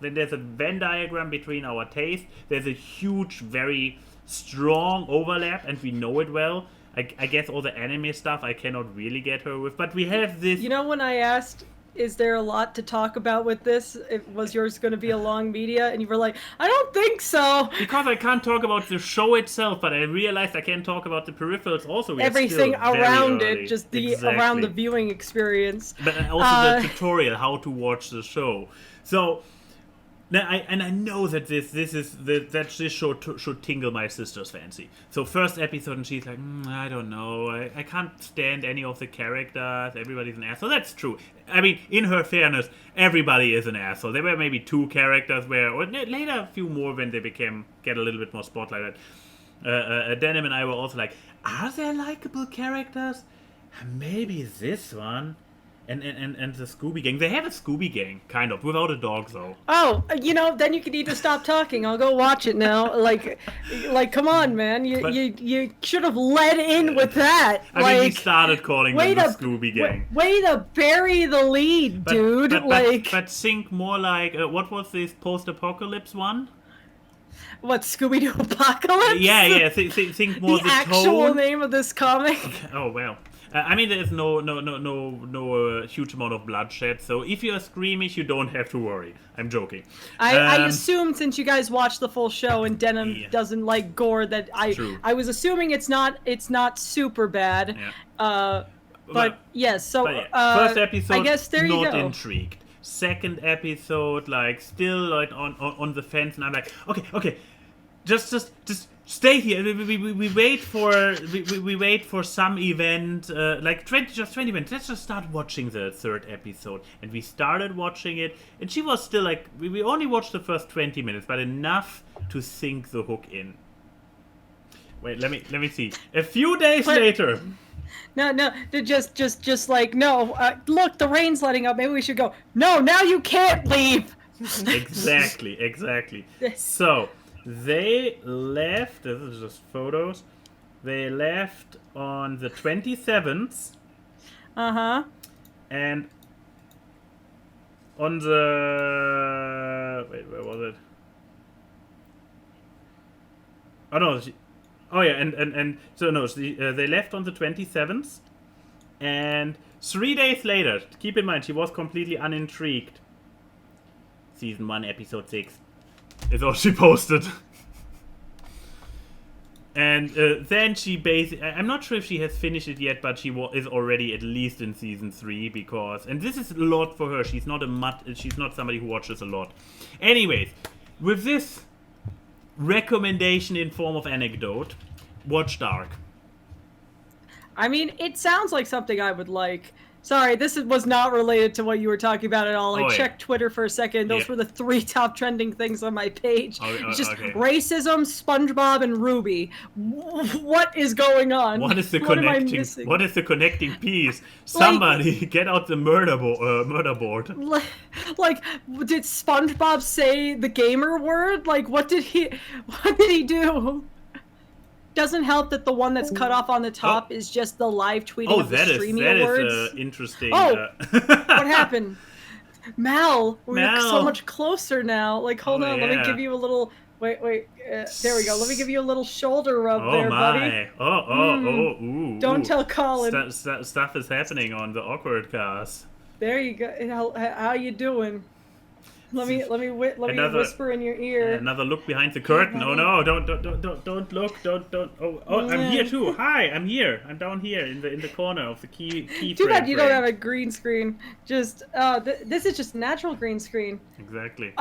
There's a Venn diagram between our taste. There's a huge, very strong overlap, and we know it well. I guess all the anime stuff I cannot really get her with, but we have this. You know, when I asked, is there a lot to talk about with this? Was yours going to be a long media? And you were like, I don't think so. Because I can't talk about the show itself, but I realized I can't talk about the peripherals also. Everything around it, just around the viewing experience. But also the tutorial, how to watch the show. So, I know that this show should tingle my sister's fancy. So first episode, and she's like, I don't know, I can't stand any of the characters. Everybody's an asshole. That's true. I mean, in her fairness, everybody is an asshole. There were maybe 2 characters or later a few more when they get a little bit more spotlight. Denim and I were also like, are there likable characters? Maybe this one. And the Scooby Gang. They have a Scooby Gang, kind of, without a dog, though. Oh, then you can either stop talking. I'll go watch it now. Like, come on, man. You should have led in with that. I mean, we started calling them the Scooby Gang. Way to bury the lead, dude. But think more like, what was this post-apocalypse one? What, Scooby-Doo Apocalypse? Yeah. Think more the actual tone. name of this comic. Oh, well. I mean, there's no huge amount of bloodshed, so if you're squeamish, you don't have to worry. I'm joking. I assume since you guys watched the full show and Denim doesn't like gore, that I was assuming it's not super bad. Yeah. But yes, so first episode, I guess there you not go. Intrigued. Second episode, like still like on the fence, and I'm like, okay, just stay here. We wait for some event, like 20 minutes. Let's just start watching the third episode. And we started watching it, and she was still like, we only watched the first 20 minutes, but enough to sink the hook in. Wait, let me see. A few days later. No, just like, no, look, the rain's letting up. Maybe we should go. No, now you can't leave. Exactly. So, they left, this is just photos, they left on the 27th. Uh-huh. And on the... Wait, where was it? Oh, no. They left on the 27th. And 3 days later, keep in mind, she was completely unintrigued. Season 1, episode 6. Is all she posted. And then she basically... I'm not sure if she has finished it yet, but she is already at least in season 3 because... And this is a lot for her. She's not she's not somebody who watches a lot. Anyways, with this recommendation in form of anecdote, watch Dark. I mean, it sounds like something I would like. Sorry, was not related to what you were talking about at all. I checked Twitter for a second. Those were the 3 top trending things on my page. It's just racism, SpongeBob, and Ruby. What is going on? What is the what connecting? am I missing? What is the connecting piece? Somebody get out the murder board. Did SpongeBob say the gamer word? Like, what did he do? Doesn't help that the one that's cut off on the top is just the live tweeting of the streaming awards. That is interesting. Oh, what happened? Mal, we're so much closer now. Like, hold on, let me give you a little. Wait. There we go. Let me give you a little shoulder rub buddy. Ooh. Don't tell Colin. Stuff is happening on the AWKWARDCast. There you go. How you doing? Let me whisper in your ear. Another look behind the curtain. Oh no! Don't look! Don't! Oh, I'm here too. Hi, I'm here. I'm down here in the corner of the keyframe. Too bad you don't have a green screen. Just this is just natural green screen. Exactly.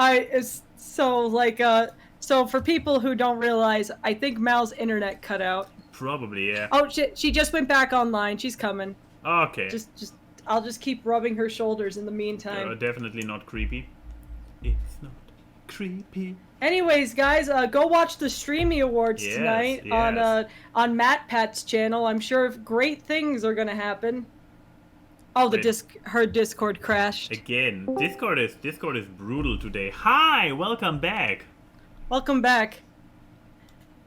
So for people who don't realize, I think Mal's internet cut out. Probably, yeah. Oh shit! She just went back online. She's coming. Okay. I'll just keep rubbing her shoulders in the meantime. Definitely not creepy. It's not creepy. Anyways, guys, go watch the Streamy Awards tonight on MatPat's channel. I'm sure great things are gonna happen. Oh, her Discord crashed. Again, Discord is brutal today. Hi, welcome back. Welcome back.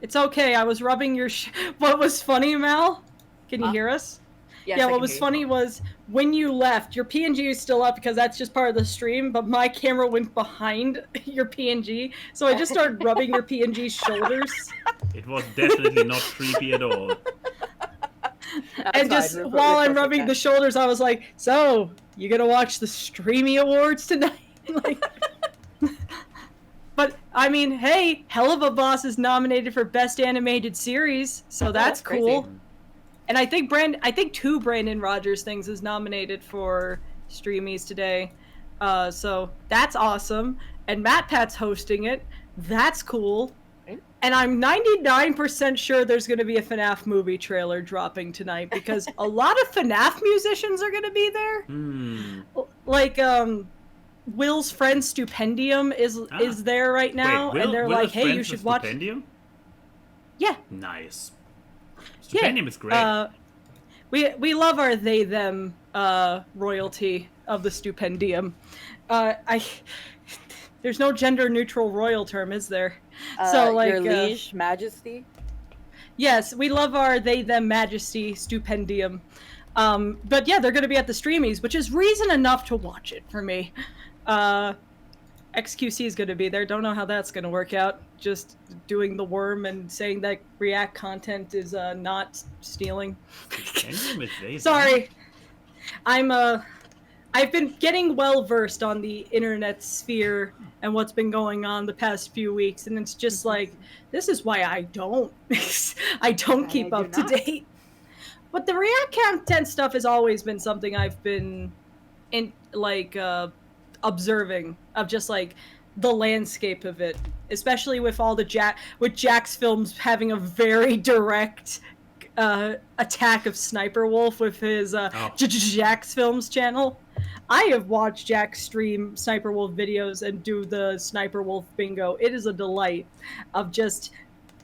It's okay. I was rubbing your. What was funny, Mal? Can you hear us? Yes, yeah, what was funny was when you left, your PNG is still up because that's just part of the stream, but my camera went behind your PNG, so I just started rubbing your PNG's shoulders. It was definitely not creepy at all. And just while I'm rubbing the shoulders, I was like, so, you gonna watch the Streamy Awards tonight? But, I mean, hey, Hell of a Boss is nominated for Best Animated Series, so that's cool. Crazy. And I think two Brandon Rogers things is nominated for Streamies today. So that's awesome. And MatPat's hosting it. That's cool. And I'm 99% sure there's going to be a FNAF movie trailer dropping tonight because a lot of FNAF musicians are going to be there. Like, Will's friend Stupendium is there right now. Wait, and they're like, hey, you should watch... Stupendium? Yeah. Nice. Stupendium is great. We love our they them royalty of the Stupendium. There's no gender neutral royal term, is there? So like your liege majesty. Yes, we love our they them majesty Stupendium. But yeah, they're going to be at the Streamies, which is reason enough to watch it for me. XQC is going to be there. Don't know how that's going to work out. Just doing the worm and saying that React content is not stealing. Sorry. I've been getting well versed on the internet sphere and what's been going on the past few weeks, and it's just like, this is why I don't keep up to date. But the React content stuff has always been something I've been observing of just like the landscape of it, especially with all the Jack's films having a very direct attack of Sniper Wolf with his Jack's Films channel. I have watched Jack stream Sniper Wolf videos and do the Sniper Wolf bingo. It is a delight of just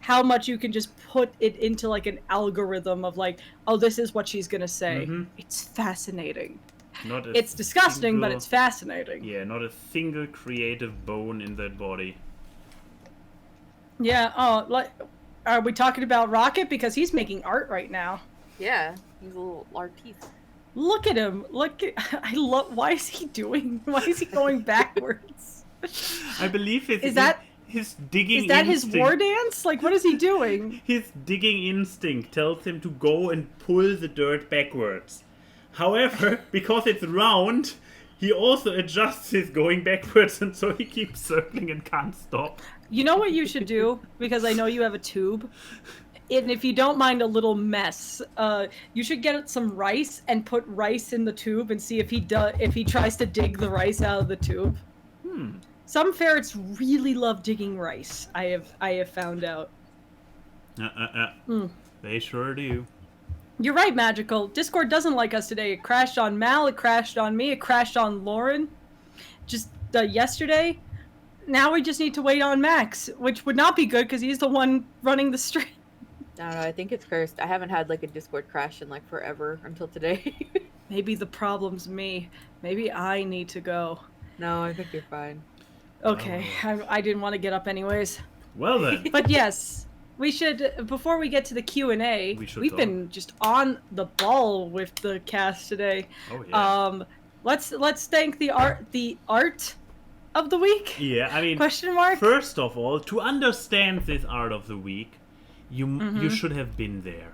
how much you can just put it into like an algorithm of like, oh, this is what she's gonna say. It's fascinating. It's disgusting, but it's fascinating. Yeah, not a single creative bone in that body. Yeah, are we talking about Rocket? Because he's making art right now. Yeah, he's a little artiste. Look at him. Why is he going backwards? I believe his digging instinct. Is that his war dance? Like, what is he doing? His digging instinct tells him to go and pull the dirt backwards. However, because it's round, he also adjusts his going backwards, and so he keeps circling and can't stop. You know what you should do? Because I know you have a tube. And if you don't mind a little mess, you should get some rice and put rice in the tube and see if he tries to dig the rice out of the tube. Some ferrets really love digging rice. I have found out. They sure do. You're right, Magical. Discord doesn't like us today. It crashed on Mal, it crashed on me, it crashed on Lauren. Just yesterday. Now we just need to wait on Max, which would not be good because he's the one running the stream. I don't know, I think it's cursed. I haven't had like a Discord crash in like forever until today. Maybe the problem's me. Maybe I need to go. No, I think you're fine. Okay, I didn't want to get up anyways. Well then. But yes, we should, before we get to the Q&A, we've been just on the ball with the cast today. Oh yeah. Let's thank the art of the week. Yeah, I mean, question mark. First of all, to understand this art of the week, you should have been there.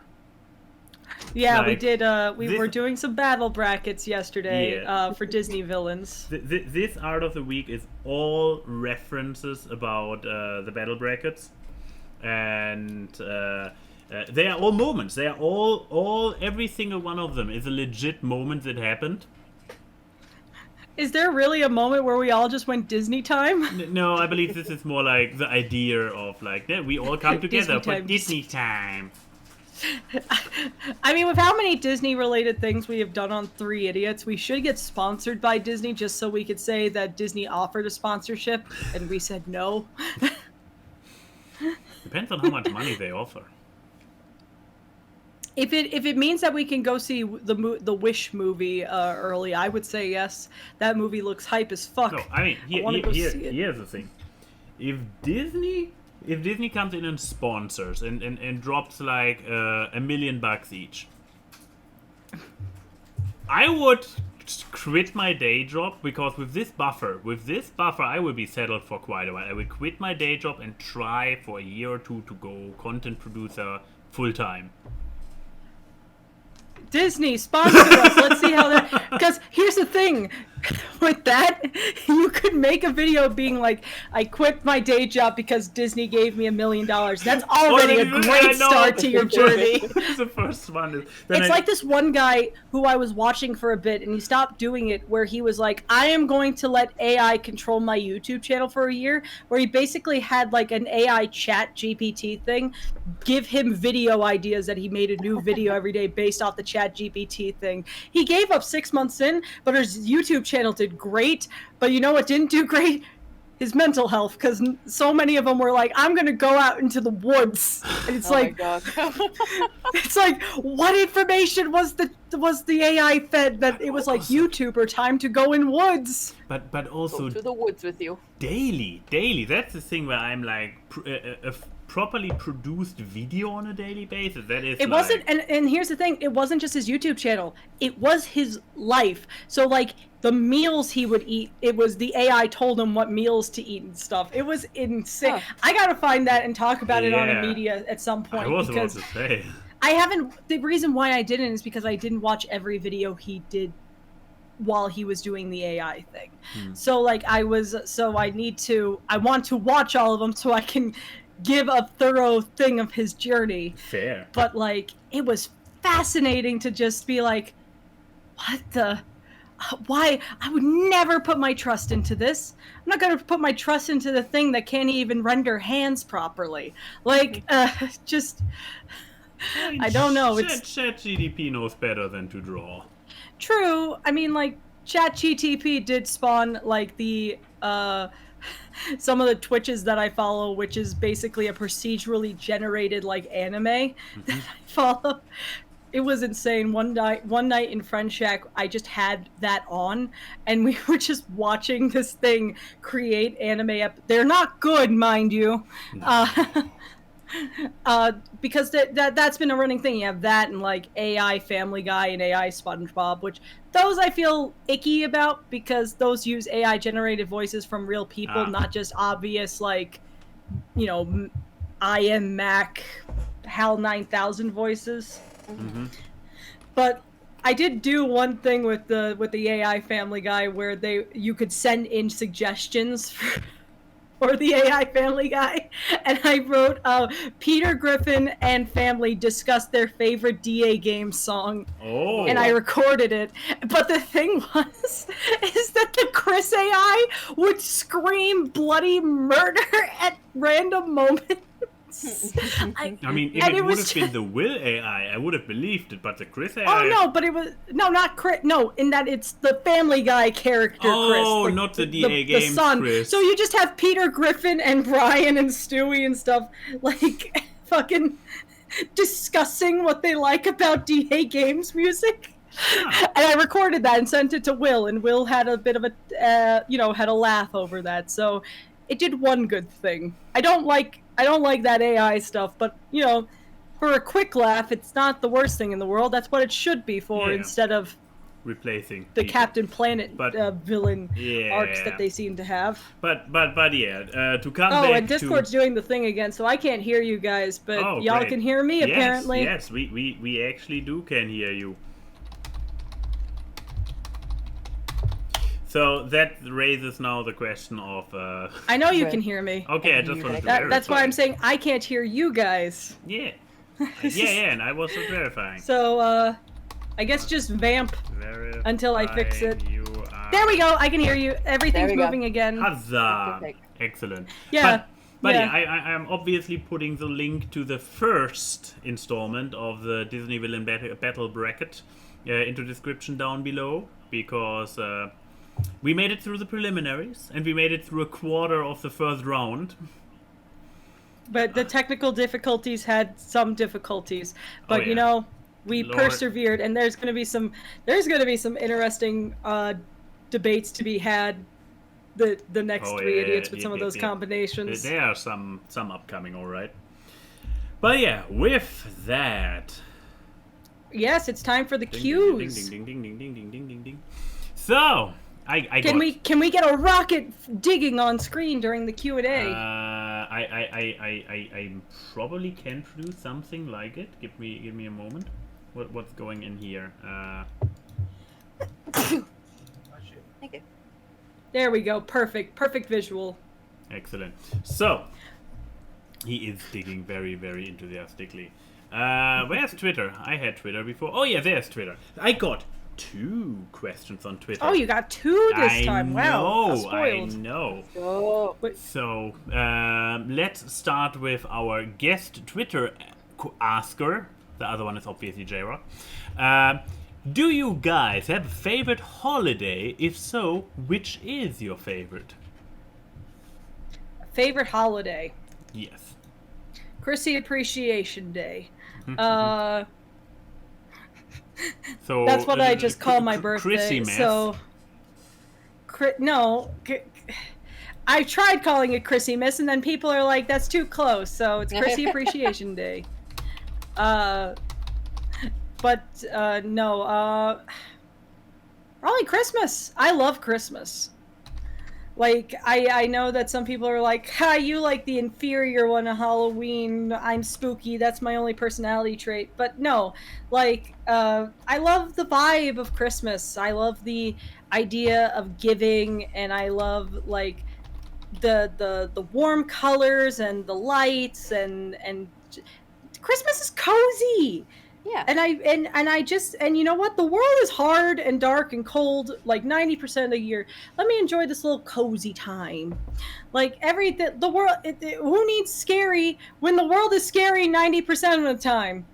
Yeah, we did. We were doing some battle brackets yesterday for Disney villains. This art of the week is all references about the battle brackets, and they are all moments. They are all every single one of them is a legit moment that happened. Is there really a moment where we all just went Disney time? No, I believe this is more like the idea of like we all come together for Disney time. I mean, with how many Disney-related things we have done on 3 Idiots, we should get sponsored by Disney just so we could say that Disney offered a sponsorship and we said no. Depends on how much money they offer. If it means that we can go see the Wish movie early, I would say yes. That movie looks hype as fuck. No, I mean, here's the thing. If Disney comes in and sponsors and drops like $1 million each, I would quit my day job, because with this buffer, I will be settled for quite a while. I will quit my day job and try for a year or two to go content producer full time. Disney, sponsor us. Let's see how that... Because here's the thing. With that, you could make a video being like, I quit my day job because Disney gave me $1 million. That's already a great start to your journey. The first one. It's like this one guy who I was watching for a bit, and he stopped doing it, where he was like, I am going to let AI control my YouTube channel for a year, where he basically had like an AI chat GPT thing give him video ideas that he made a new video every day based off the chat GPT thing. He gave up 6 months in, but his YouTube channel did great. But you know what didn't do great? His mental health, because so many of them were like, I'm gonna go out into the woods. And it's my God. It's like, what information was the AI fed that it was like, YouTuber, time to go in woods? But also go to the woods with you. Daily. That's the thing where I'm like, a properly produced video on a daily basis. That is. It wasn't, and here's the thing. It wasn't just his YouTube channel. It was his life. So like, the meals he would eat, it was the AI told him what meals to eat and stuff. It was insane. Huh. I gotta find that and talk about it on a media at some point. I was about to say. I haven't. The reason why I didn't is because I didn't watch every video he did while he was doing the AI thing. So like I want to watch all of them so I can give a thorough thing of his journey. Fair. But like, it was fascinating to just be like, what the... Why? I would never put my trust into this. I'm not going to put my trust into the thing that can't even render hands properly. Like, just... I don't know. ChatGPT knows better than to draw. True. I mean, like, ChatGPT did spawn, like, the... some of the Twitches that I follow, which is basically a procedurally generated, like, anime that I follow. It was insane. One night in Friend Shack, I just had that on, and we were just watching this thing create anime. They're not good, mind you, No. Because that's been a running thing. You have that and like AI Family Guy and AI SpongeBob, which those I feel icky about because those use AI generated voices from real people, not just obvious like, you know, I am Mac, HAL 9000 voices. Mm-hmm. But I did do one thing with the AI Family Guy where you could send in suggestions for the AI Family Guy, and I wrote Peter Griffin and family discussed their favorite DA game song, and I recorded it. But the thing is that the Chris AI would scream bloody murder at random moments. I I mean, if And it it would was have been the Will AI, I would have believed it, but the Chris AI... Oh no, but it was not Chris. No, in that it's the Family Guy character, Oh, Chris. not the DA Games son. Chris. So you just have Peter Griffin and Brian and Stewie and stuff like fucking discussing what they like about DA Games music. Huh. And I recorded that and sent it to Will, and Will had a bit of a had a laugh over that. So it did one good thing. I don't like that AI stuff, but for a quick laugh, it's not the worst thing in the world. That's what it should be for, Yeah. instead of Replacing the people. Captain Planet But- villain Yeah. arcs that they seem to have. But yeah, to come Oh, back and Discord's doing the thing again, so I can't hear you guys, but Oh, y'all great. can hear me, apparently. Yes, we actually can hear you. So that raises now the question of... I know you Right. can hear me. Okay, I can just hear wanted you. to That's why verify. I'm saying I can't hear you guys. Yeah. Yeah, and I was just verifying. So, I guess just vamp. Until I fix it. Verifying you are... There we go, I can hear you. Everything's There we go. moving again. Huzzah! Perfect. Excellent. Yeah. But Yeah. I am obviously putting the link to the first installment of the Disney Villain Battle Bracket into description down below, because we made it through the preliminaries, and we made it through a quarter of the first round. But the technical difficulties had some difficulties. But yeah. We Lord. persevered, and there's gonna be some interesting debates to be had the next Oh, three yeah, idiots with yeah, some of yeah, those yeah. combinations. There are some upcoming, alright. But yeah, with that... Yes, it's time for the Ding, cues. ding, ding, ding, ding, ding, ding, ding, ding. So, I Can got... we get a rocket digging on screen during the Q&A? I probably can produce something like it. Give me a moment. What's going in here? Thank you. There we go. Perfect visual. Excellent. So, he is digging very, very enthusiastically. Where's Twitter? I had Twitter before. Oh yeah, there's Twitter. I got 2 questions on Twitter. Oh, you got 2 this time. Wow. How I spoiled. know. Oh, So, let's start with our guest Twitter asker. The other one is obviously J-Rock. Do you guys have a favorite holiday? If so, which is your favorite? Favorite holiday? Yes. Chrissy Appreciation Day. So That's what I just call my birthday. Chrissy mess. So, I tried calling it Chrissy Miss, and then people are like, "That's too close." So it's Chrissy Appreciation Day. No. Probably Christmas. I love Christmas. Like, I know that some people are like, "Ha, you like the inferior one of Halloween. I'm spooky. That's my only personality trait." But no, like, I love the vibe of Christmas. I love the idea of giving, and I love, like, the warm colors and the lights, and Christmas is cozy. yeah. And you know what? The world is hard and dark and cold like 90% of the year. Let me enjoy this little cozy time. Like the world, who needs scary when the world is scary 90% of the time?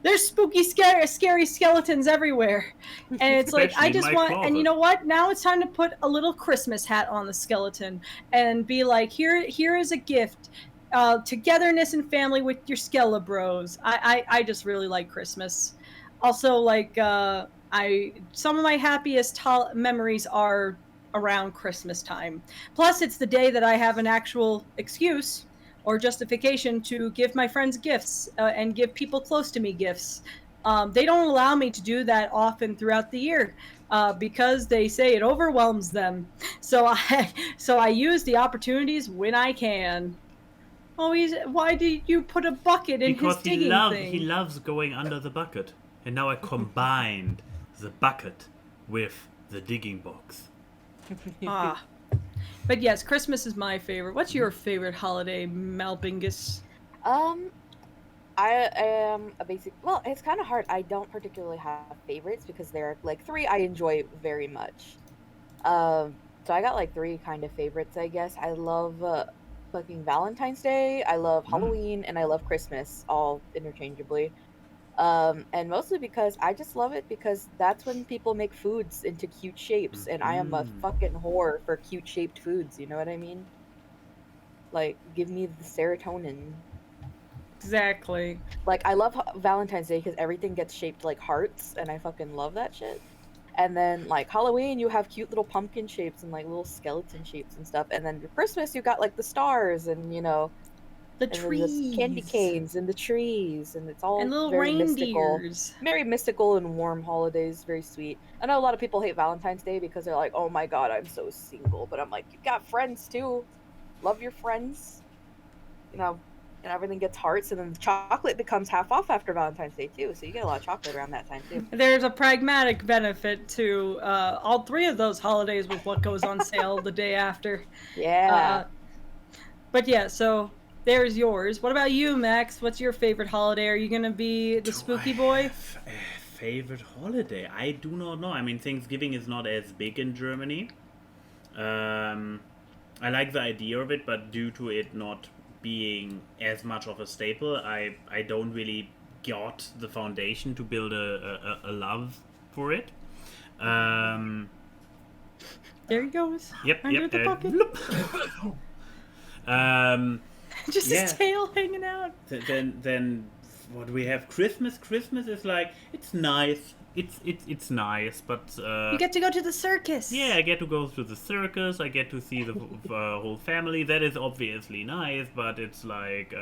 There's spooky, scary skeletons everywhere, and it's like I Especially in just my want. closet. And you know what? Now it's time to put a little Christmas hat on the skeleton and be like, here is a gift. Togetherness and family with your Skella bros. I just really like Christmas. Also, like, some of my happiest memories are around Christmas time. Plus, it's the day that I have an actual excuse or justification to give my friends gifts and give people close to me gifts. They don't allow me to do that often throughout the year because they say it overwhelms them. So I use the opportunities when I can. Oh, why did you put a bucket in Because his digging thing? he loves going under the bucket. And now I combined the bucket with the digging box. Ah. But yes, Christmas is my favorite. What's your favorite holiday, Malbingus? I am a basic. Well, it's kind of hard. I don't particularly have favorites because there are like 3 I enjoy very much. So I got like 3 kind of favorites, I guess. I love fucking Valentine's Day. I love Halloween, and I love Christmas, all interchangeably. And mostly because I just love it because that's when people make foods into cute shapes, and I am a fucking whore for cute shaped foods. You know what I mean? Like, give me the serotonin. Exactly. Like, I love Valentine's Day because everything gets shaped like hearts, and I fucking love that shit. And then, like, Halloween, you have cute little pumpkin shapes and, like, little skeleton shapes and stuff. And then for Christmas, you got, like, the stars and, you know, The and then trees. the candy canes and the trees. And it's all And little very mystical. reindeers. Very mystical and warm holidays. Very sweet. I know a lot of people hate Valentine's Day because they're like, oh my god, I'm so single. But I'm like, you got friends, too. Love your friends. You know, and everything gets hearts, and then the chocolate becomes half off after Valentine's Day too, so you get a lot of chocolate around that time too. There's a pragmatic benefit to all three of those holidays with what goes on sale the day after. Yeah. But yeah, so there's yours. What about you, Max? What's your favorite holiday? Are you gonna be the spooky boy? Favorite holiday? I do not know. I mean, Thanksgiving is not as big in Germany. I like the idea of it, but due to it not being as much of a staple, I don't really got the foundation to build a love for it. There he goes. Yep. Under the bucket. Just yeah. his tail hanging out. Then what do we have? Christmas. Christmas is like, it's nice. It's nice, but You get to go to the circus. yeah, I get to go to the circus. I get to see the whole family. That is obviously nice, but it's like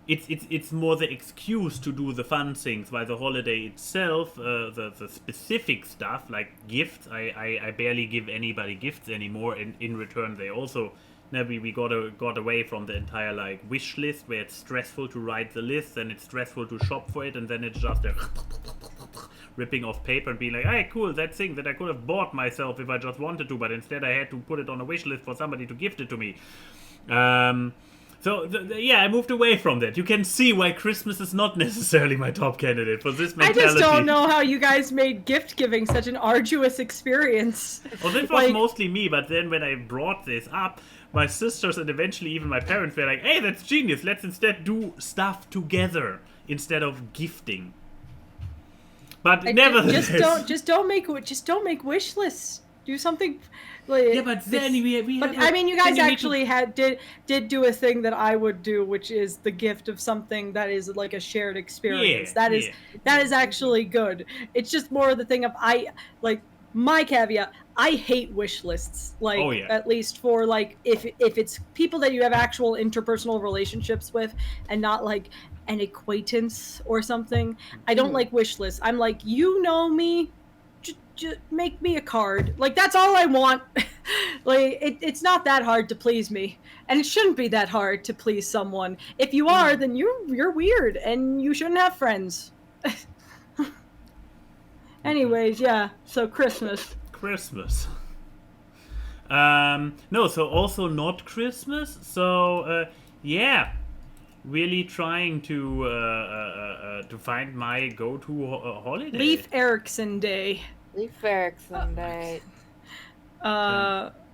it's more the excuse to do the fun things. While the holiday itself, the specific stuff like gifts, I barely give anybody gifts anymore. In return, they also. We got away from the entire like wish list where it's stressful to write the list and it's stressful to shop for it, and then it's just ripping off paper and being like, hey, cool, that thing that I could have bought myself if I just wanted to, but instead I had to put it on a wish list for somebody to gift it to me. Yeah, I moved away from that. You can see why Christmas is not necessarily my top candidate for this mentality. I just don't know how you guys made gift giving such an arduous experience. Well, this was mostly me, but then when I brought this up, my sisters and eventually even my parents were like, hey, that's genius. Let's instead do stuff together instead of gifting. But nevertheless, just don't make wish lists. Do something. Like, yeah, but then we have. I mean, you guys actually did do a thing that I would do, which is the gift of something that is like a shared experience. That is actually good. It's just more of the thing of my caveat. I hate wish lists. Like, at least for like if it's people that you have actual interpersonal relationships with, and not like an acquaintance or something. I don't like wish lists. I'm like, you know me. Just make me a card. Like, that's all I want. Like, it's not that hard to please me, and it shouldn't be that hard to please someone. If you are, then you're weird, and you shouldn't have friends. Anyways, yeah. So Christmas. No, so also not Christmas. So yeah, really trying to find my go-to holiday. Leif Erikson Day. I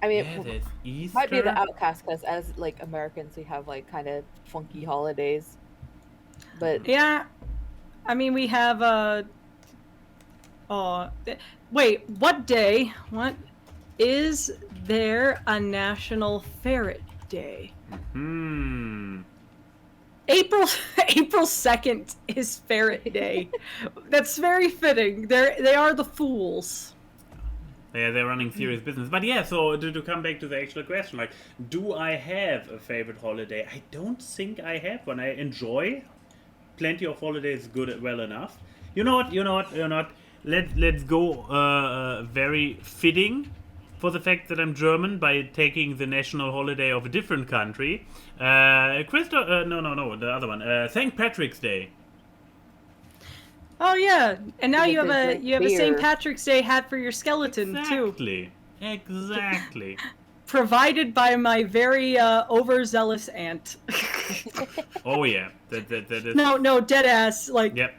mean, there's Easter. might be the outcast because as like Americans, we have like kind of funky holidays. But yeah, I mean we have wait, what day? What is there a National Ferret Day? April 2nd is Ferret Day. That's very fitting. They are the fools. Yeah, they're running serious business. But yeah, so to come back to the actual question, like, do I have a favorite holiday? I don't think I have one. I enjoy plenty of holidays well enough. You know what? Let's go very fitting for the fact that I'm German by taking the national holiday of a different country. No, the other one. St. Patrick's Day. Oh yeah, and now you have a St. Patrick's Day hat for your skeleton too. Exactly. Provided by my very overzealous aunt. Oh yeah, that is. No, dead ass. Like, yep.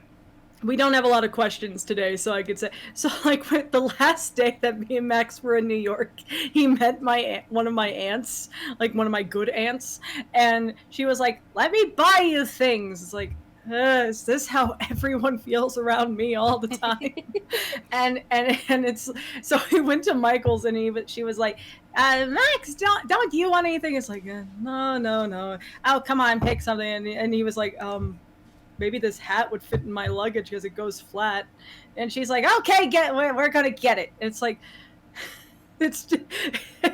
we don't have a lot of questions today, so I could say. So, like, the last day that me and Max were in New York, he met one of my aunts, like one of my good aunts, and she was like, "Let me buy you things." It's like, is this how everyone feels around me all the time? and it's so we went to Michael's, and she was like, "Max, don't you want anything?" It's like, no. Oh, come on, pick something. And he was like, maybe this hat would fit in my luggage because it goes flat. And she's like, okay, we're gonna get it. And it's like, it's just,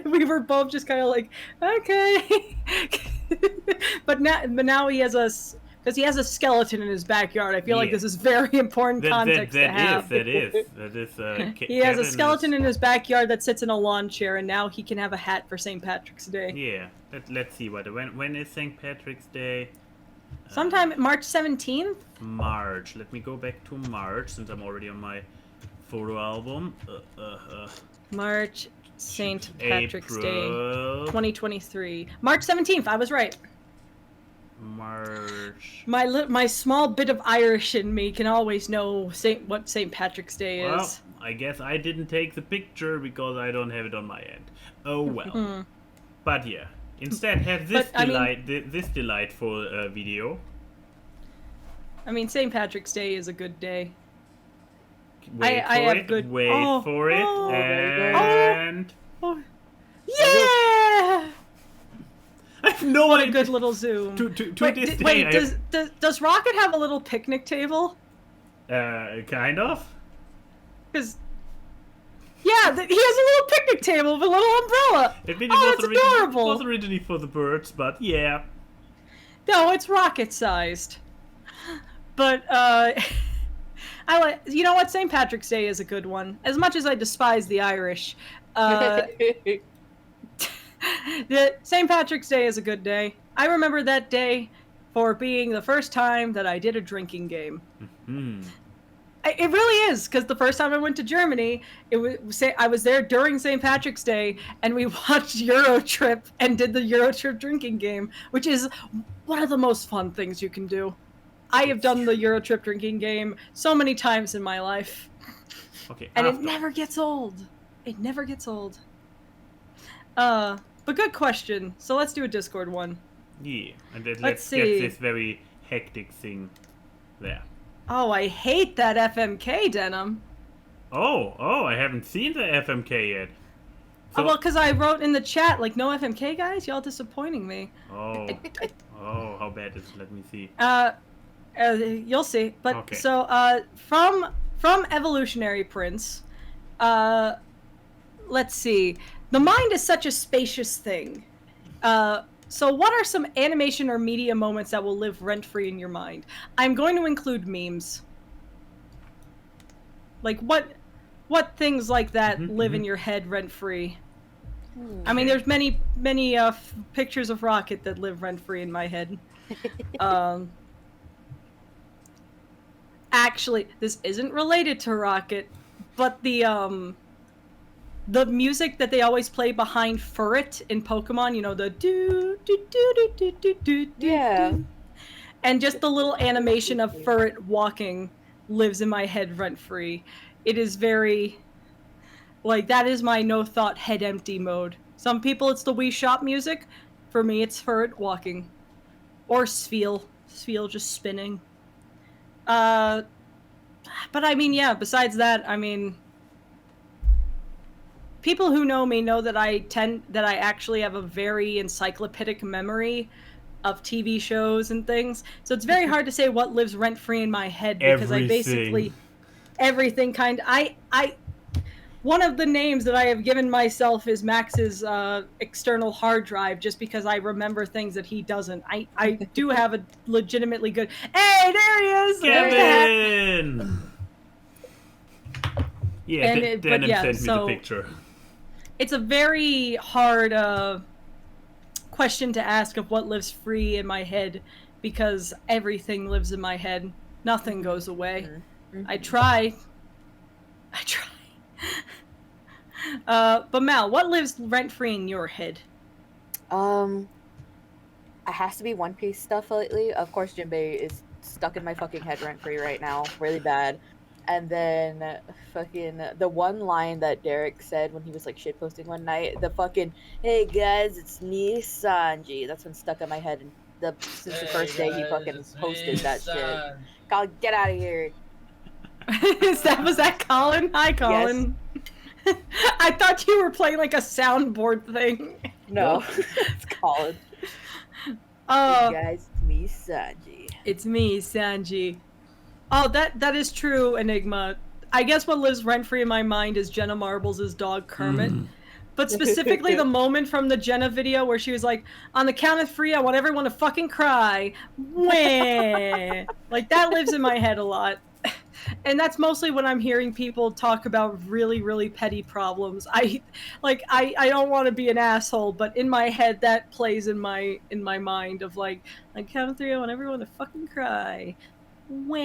we were both just kind of like, okay. but now he has because he has a skeleton in his backyard. I feel like this is very important context to have. That is. He has a skeleton in his backyard that sits in a lawn chair, and now he can have a hat for St. Patrick's Day. Yeah. Let's see when is St. Patrick's Day? Sometime March 17th? March. Let me go back to March since I'm already on my photo album. March St. Patrick's April. Day 2023. March 17th, I was right. March. My small bit of Irish in me can always know what St. Patrick's Day is. Well, I guess I didn't take the picture because I don't have it on my end. Oh well. But yeah. Instead, have this this delightful video. I mean, St. Patrick's Day is a good day. Wait for it, and yeah! I have no What idea. a good little zoom. Does Rocket have a little picnic table? Kind of. Because yeah, he has a little picnic table with a little umbrella. It's adorable. It was originally for the birds, but yeah. No, it's rocket-sized. But, you know what? St. Patrick's Day is a good one. As much as I despise the Irish, St. Patrick's Day is a good day. I remember that day for being the first time that I did a drinking game. Mm-hmm. It really is, because the first time I went to Germany, I was there during St. Patrick's Day, and we watched Eurotrip and did the Eurotrip drinking game, which is one of the most fun things you can do. I have done the Eurotrip drinking game so many times in my life. Okay, and it never gets old. It never gets old. But good question. So let's do a Discord one. Yeah, and then Let's get see. this very hectic thing there. Oh, I hate that FMK denim. Oh, I haven't seen the FMK yet. So, Well, because I wrote in the chat, like, no FMK, guys? Y'all disappointing me. Oh, how bad is it? Let me see. You'll see. But, Okay. so, from Evolutionary Prince, let's see. The mind is such a spacious thing. So what are some animation or media moments that will live rent-free in your mind? I'm going to include memes. Like, what things like that live in your head rent-free? I mean, there's many pictures of Rocket that live rent-free in my head. Actually, this isn't related to Rocket, but the music that they always play behind Furret in Pokemon, you know, the do do do do do do do do. Yeah. And just the little animation of Furret walking lives in my head rent-free. It is very, like, that is my no-thought, head-empty mode. Some people, it's the Wii Shop music. For me, it's Furret walking. Or Spheal just spinning. But I mean, yeah, besides that, I mean, people who know me know that I actually have a very encyclopedic memory of TV shows and things. So it's very hard to say what lives rent-free in my head because I basically everything one of the names that I have given myself is Max's external hard drive, just because I remember things that he doesn't. I do have a legitimately good. Hey, there he is! Kevin! Yeah, Denim sent me the picture. It's a very hard question to ask of what lives free in my head, because everything lives in my head. Nothing goes away. I try. But Mal, what lives rent-free in your head? It has to be One Piece stuff lately. Of course, Jinbei is stuck in my fucking head rent free right now, really bad. And then fucking the one line that Derek said when he was like shitposting one night, the fucking "Hey guys, it's me, Sanji." That's been stuck in my head and since the first day he fucking posted that shit. God, get out of here. Was that Colin? Hi, Colin. Yes. I thought you were playing like a soundboard thing. No, it's Colin. Hey guys, it's me, Sanji. It's me, Sanji. Oh, that is true, Enigma. I guess what lives rent-free in my mind is Jenna Marbles' dog, Kermit. But specifically the moment from the Jenna video where she was like, on the count of 3, I want everyone to fucking cry. Wah! Like, that lives in my head a lot. And that's mostly when I'm hearing people talk about really, really petty problems. I don't want to be an asshole, but in my head that plays in my mind of like, on the count of 3, I want everyone to fucking cry. Wah.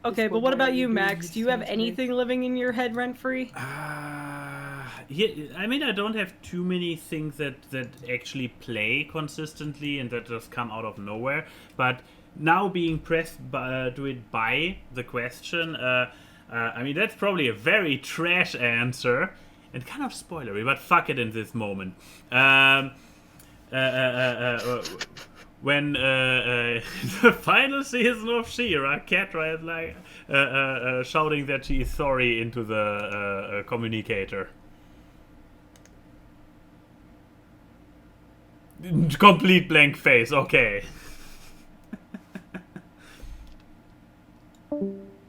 Okay, but what about you, Max? Do you have anything living in your head rent-free? Yeah, I mean, I don't have too many things that actually play consistently and that just come out of nowhere. But now being pressed to it by the question, I mean, that's probably a very trash answer and kind of spoilery, but fuck it in this moment. When the final season of She-Ra, Catra is like shouting that she is sorry into the communicator. Complete blank face, okay.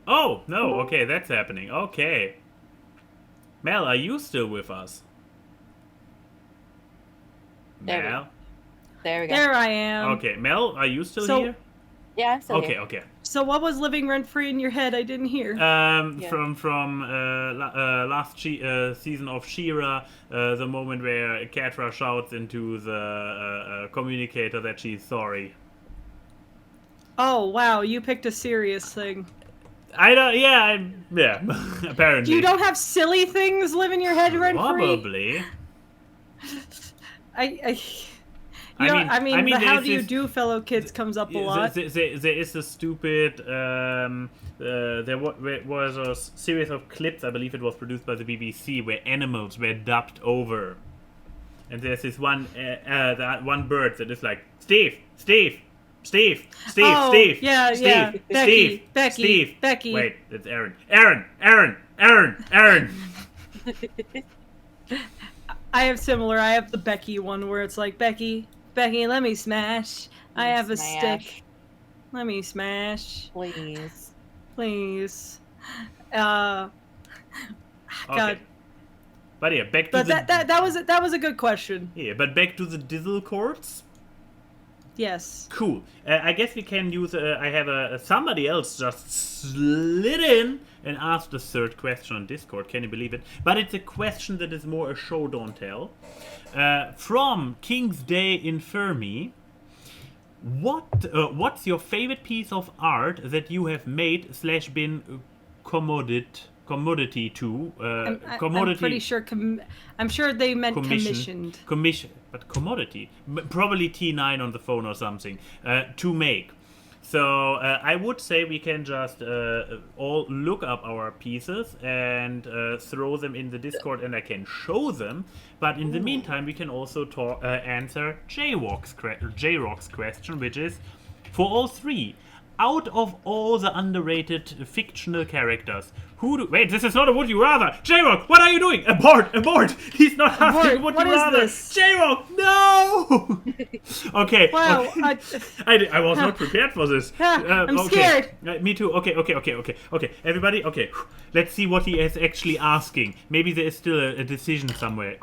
Oh, no, okay, that's happening, okay. Mel, are you still with us? Mel? There we go. There I am. Okay, Mel, are you still here? Yeah, I'm still here. here. Okay. So what was living rent-free in your head? I didn't hear. From last season of She-Ra, the moment where Catra shouts into the communicator that she's sorry. Oh, wow, you picked a serious thing. I don't, yeah, apparently. You don't have silly things live in your head rent-free? Probably. I mean, the how do you do, fellow kids comes up a lot. There is a stupid, there was a series of clips, I believe it was produced by the BBC, where animals were dubbed over. And there's this one bird that is like, Steve. Becky. Wait, that's Aaron. I have similar. I have the Becky one where it's like, Becky, let me smash. I have a stick. Let me smash. Please. God. Okay. But yeah, back to that was a good question. Yeah, but back to the Dizzle chords. Yes. Cool. I guess we can use. I have somebody else just slid in and asked the third question on Discord. Can you believe it? But it's a question that is more a show don't tell. From King's Day Infirmi. What's your favorite piece of art that you have made / been commodity to? I'm pretty sure. I'm sure they meant commissioned. But commodity, probably T9 on the phone or something, to make. So I would say we can just all look up our pieces and throw them in the Discord, and I can show them. But in the meantime, we can also answer J-Rock's question, which is, for all three, out of all the underrated fictional characters, wait, this is not a would you rather. J-Rock, what are you doing? Abort! He's not asking would you rather. J-Rock, no! Okay. Wow. Okay. I was not prepared for this. I'm scared. Me too. Okay. Everybody, okay. Let's see what he is actually asking. Maybe there is still a decision somewhere.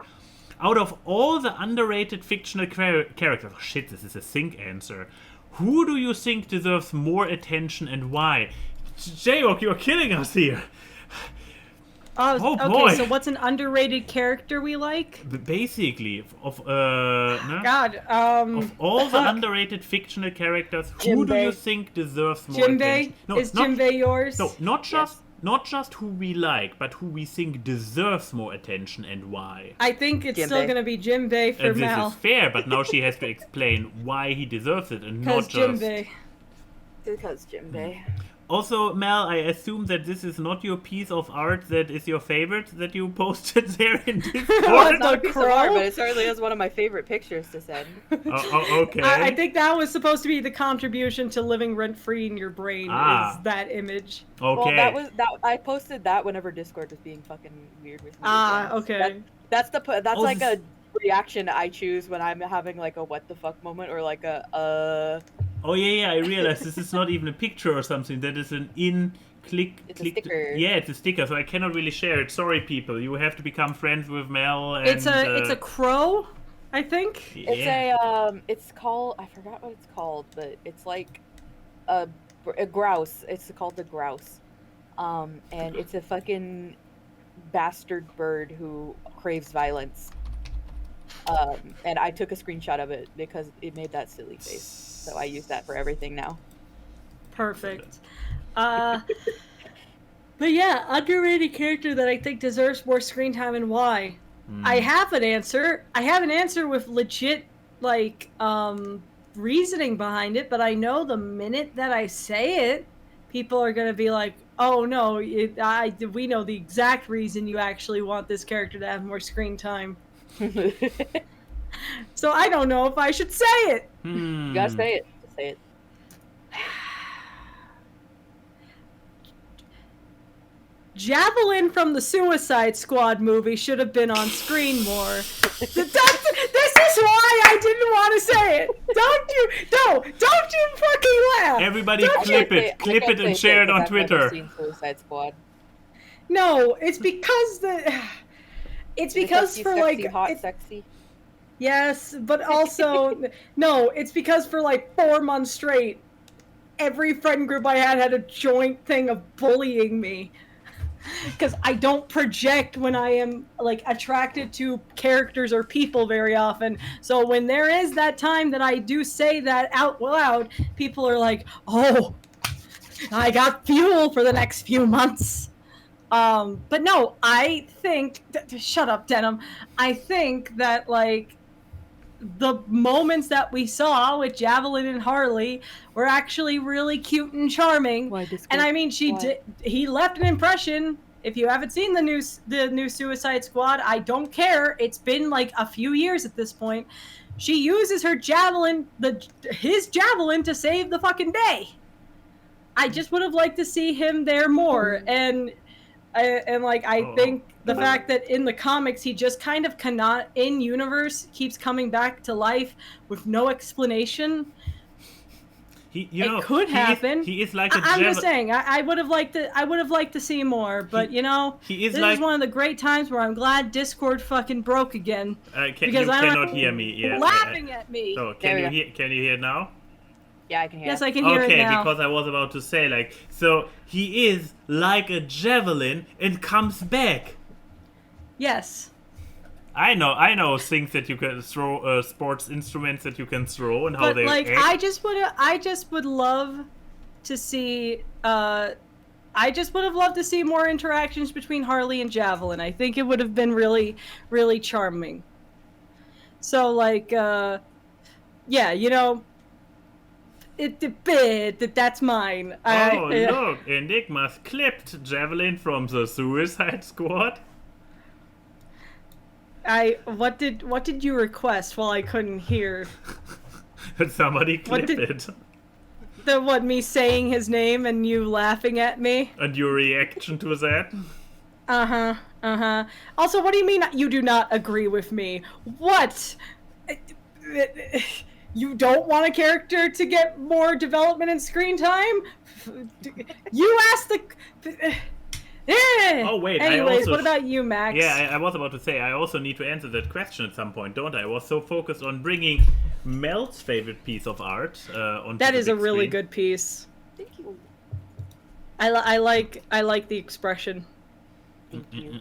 Out of all the underrated fictional characters, oh shit, this is a think answer. Who do you think deserves more attention and why? J-Rock, you're killing us here. Oh boy. Okay, so what's an underrated character we like? Basically, of all the underrated fictional characters, who do you think deserves more attention? Jinbei? Is Jinbei yours? No, not just not just who we like, but who we think deserves more attention and why. I think it's still Jinbei. gonna be Jinbei for And this Mal. is fair, but now she has to explain why he deserves it and not Because just... Jinbei. Because Jinbei. Also, Mel, I assume that this is not your piece of art that is your favorite that you posted there in Well, Discord. it's not a piece of art, crow? but it certainly is one of my favorite pictures to send. Okay. I think that was supposed to be the contribution to living rent free in your brain. Ah. Is that image? Okay. Well, I posted that whenever Discord was being fucking weird with me. Ah, so okay. That's Oh, like this- a reaction I choose when I'm having like a what the fuck moment or like a Oh yeah, I realized this is not even a picture or something. That is an click. It's a sticker. Yeah, it's a sticker, so I cannot really share it. Sorry, people. You have to become friends with Mel. And, It's a crow, I think. yeah. it's called, I forgot what it's called, but it's like a grouse. It's called the grouse. And it's a fucking bastard bird who craves violence. And I took a screenshot of it because it made that silly face. So I use that for everything now. Perfect. But yeah, underrated character that I think deserves more screen time and why. I have an answer. I have an answer with legit like reasoning behind it, but I know the minute that I say it, people are gonna be like, "Oh no, we know the exact reason you actually want this character to have more screen time." So I don't know if I should say it. You gotta say it. Just say it. Javelin from the Suicide Squad movie should have been on screen more. This is why I didn't want to say it. Don't you fucking laugh. Everybody Don't clip I it can't say and share it on because I've never Twitter. seen Suicide Squad. No, it's because it's because Sexy, for sexy, like hot, sexy. yes, but also no, it's because for like 4 months straight, every friend group I had a joint thing of bullying me. Because I don't project when I am like attracted to characters or people very often. So when there is that time that I do say that out loud, people are like, "Oh, I got fuel for the next few months." But no, I think shut up, Denim. I think that like the moments that we saw with Javelin and Harley were actually really cute and charming. Why Discord? And I mean, he left an impression. If you haven't seen the new Suicide Squad, I don't care. It's been like a few years at this point. She uses her javelin, his javelin, to save the fucking day. I just would have liked to see him there more. And I think the fact that in the comics he just kind of cannot in universe keeps coming back to life with no explanation. It could happen. He is like a I'm just saying. I would have liked to see more, but he is this like is one of the great times where I'm glad Discord fucking broke again. you because I cannot hear me. Yeah. Laughing at me. Oh, There we can you hear now? Yeah, I can hear. Yes, I can hear Okay, it now. because I was about to say like, so he is like a javelin and comes back. Yes. I know things that you can throw, sports instruments that you can throw and how But they like, act. I just would love to see. I just would have loved to see more interactions between Harley and Javelin. I think it would have been really, really charming. So like, yeah, that's mine. Oh, look, Enigma's clipped Javelin from the Suicide Squad. What did you request while I couldn't hear? Somebody clip did- it. Me saying his name and you laughing at me? And your reaction to that? Uh-huh. Also, what do you mean you do not agree with me? What? You don't want a character to get more development and screen time? You asked the... Oh, wait, I Anyways, also what about you, Max? Yeah, I was about to say, I also need to answer that question at some point, don't I? I was so focused on bringing Mel's favorite piece of art onto That the is a big really screen. good piece. Thank you. I like the expression. Thank you.